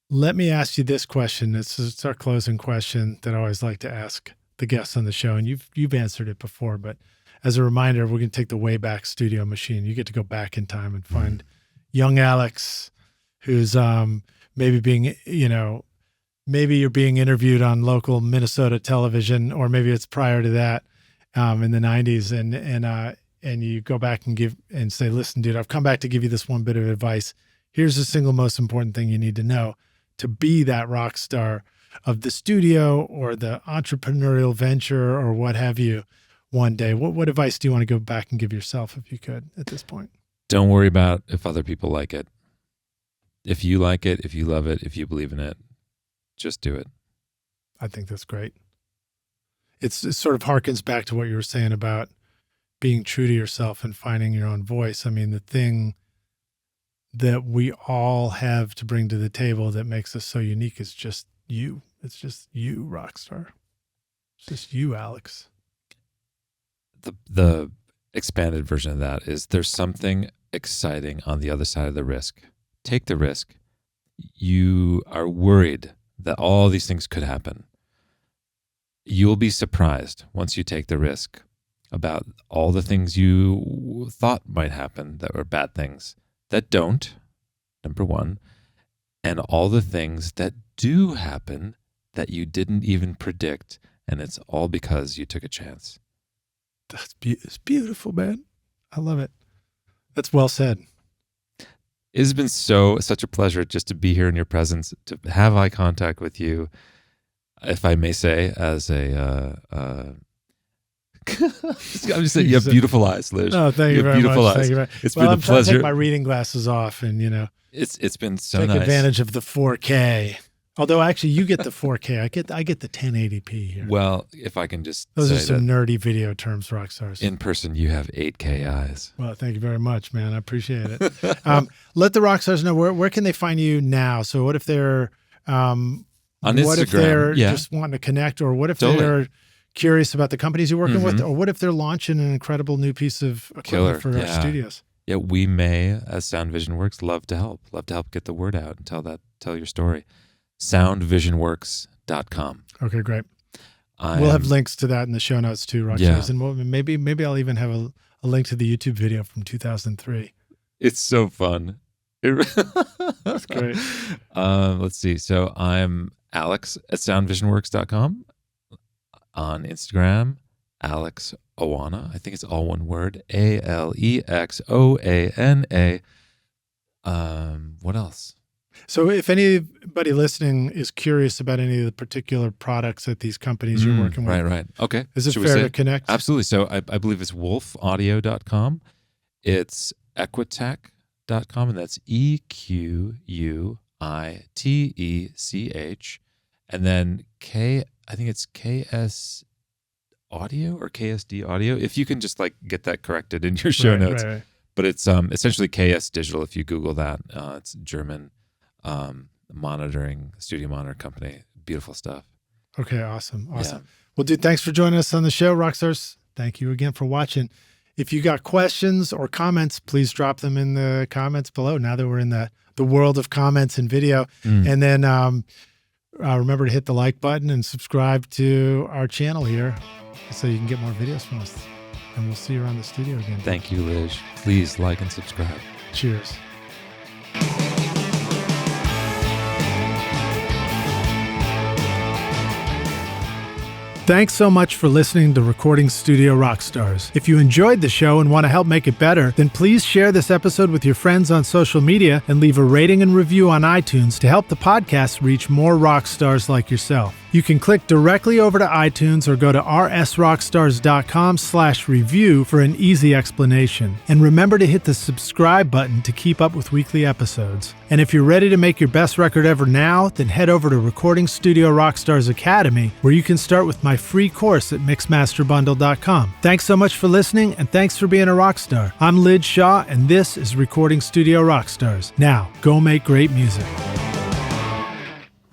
Let me ask you this question. It's our closing question that I always like to ask the guests on the show. And you've answered it before, but as a reminder, we're going to take the Wayback Studio machine. You get to go back in time and find young Alex, who's maybe you're being interviewed on local Minnesota television, or maybe it's prior to that in the 90s. And you go back and say, listen, dude, I've come back to give you this one bit of advice. Here's the single most important thing you need to know to be that rock star the studio or the entrepreneurial venture or what have you one day, what advice do you want to go back and give yourself if you could at this point? Don't worry about if other people like it. If you like it, if you love it, if you believe in it, just do it. I think that's great. It sort of harkens back to what you were saying about being true to yourself and finding your own voice. I mean, the thing that we all have to bring to the table that makes us so unique is just you. It's just you, Rockstar. It's just you, Alex. The expanded version of that is there's something exciting on the other side of the risk. Take the risk. You are worried that all these things could happen. You'll be surprised once you take the risk about all the things you thought might happen that were bad things that don't, number one, and all the things that do happen that you didn't even predict, and it's all because you took a chance. It's beautiful, man. I love it. That's well said. It has been such a pleasure just to be here in your presence, to have eye contact with you, if I may say, as a I'm just saying, you have beautiful eyes, Lij. Oh, thank you very much. Thank you very much. It's been a I'm trying to pleasure. take my reading glasses off and, It's been so take nice. advantage of the 4K. Although actually you get the 4K. I get the 1080p here. Well, if I can just Those say are some that nerdy video terms, Rockstars. in person, you have 8K eyes. Well, thank you very much, man. I appreciate it. Let the Rockstars know where can they find you now? So what if they're On what Instagram, if they're yeah. just wanting to connect, or what if Totally. they're curious about the companies you're working with, Mhm. or what if they're launching an incredible new piece of equipment Killer, for our yeah. studios? Yeah, we may, as Sound Vision Works, love to help get the word out and tell your story. soundvisionworks.com. Okay, great. We'll have links to that in the show notes too, Rockstars. Yeah. And maybe I'll even have a link to the YouTube video from 2003. It's so fun. That's great. Let's see. So I'm Alex at soundvisionworks.com. On Instagram, Alex Oana. I think it's all one word. ALEXOANA. What else? So if anybody listening is curious about any of the particular products that these companies you're working with, Right. Okay. is it Should we fair say- to connect? Absolutely. So I believe it's wolfaudio.com. It's equitech.com, and that's EQUITECH. And then I think it's KS Audio or KSD Audio. If you can just get that corrected in your show notes. Right. But it's essentially KS Digital. If you Google that, it's German studio monitor company. Beautiful stuff. Okay, awesome. Yeah. Well, dude, thanks for joining us on the show, Rockstars. Thank you again for watching. If you got questions or comments, please drop them in the comments below. Now that we're in the world of comments and video. And then remember to hit the like button and subscribe to our channel here so you can get more videos from us. And we'll see you around the studio again. Thank you, Lij. Please like and subscribe. Cheers. Thanks so much for listening to Recording Studio Rockstars. If you enjoyed the show and want to help make it better, then please share this episode with your friends on social media and leave a rating and review on iTunes to help the podcast reach more rock stars like yourself. You can click directly over to iTunes or go to rsrockstars.com/review for an easy explanation. And remember to hit the subscribe button to keep up with weekly episodes. And if you're ready to make your best record ever now, then head over to Recording Studio Rockstars Academy, where you can start with my free course at mixmasterbundle.com. Thanks so much for listening, and thanks for being a rock star. I'm Lij Shaw, and this is Recording Studio Rockstars. Now, go make great music.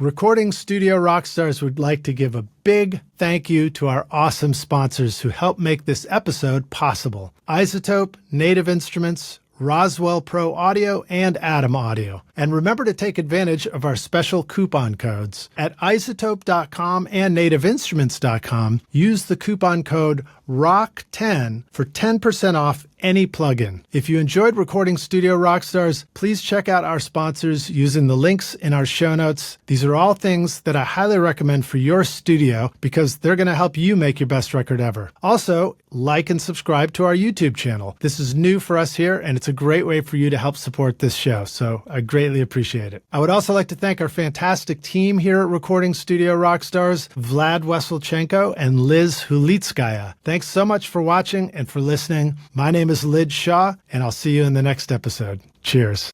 Recording Studio Rockstars would like to give a big thank you to our awesome sponsors who help make this episode possible: Isotope, Native Instruments, Roswell Pro Audio, and Atom Audio. And remember to take advantage of our special coupon codes. At isotope.com and nativeinstruments.com, use the coupon code ROCK10 for 10% off any plugin. If you enjoyed Recording Studio Rockstars, please check out our sponsors using the links in our show notes. These are all things that I highly recommend for your studio because they're going to help you make your best record ever. Also, like and subscribe to our YouTube channel. This is new for us here, and it's a great way for you to help support this show, so I greatly appreciate it. I would also like to thank our fantastic team here at Recording Studio Rockstars, Vlad Weselchenko and Liz Hulitskaya. Thanks so much for watching and for listening. My name is Lij Shaw, and I'll see you in the next episode. Cheers.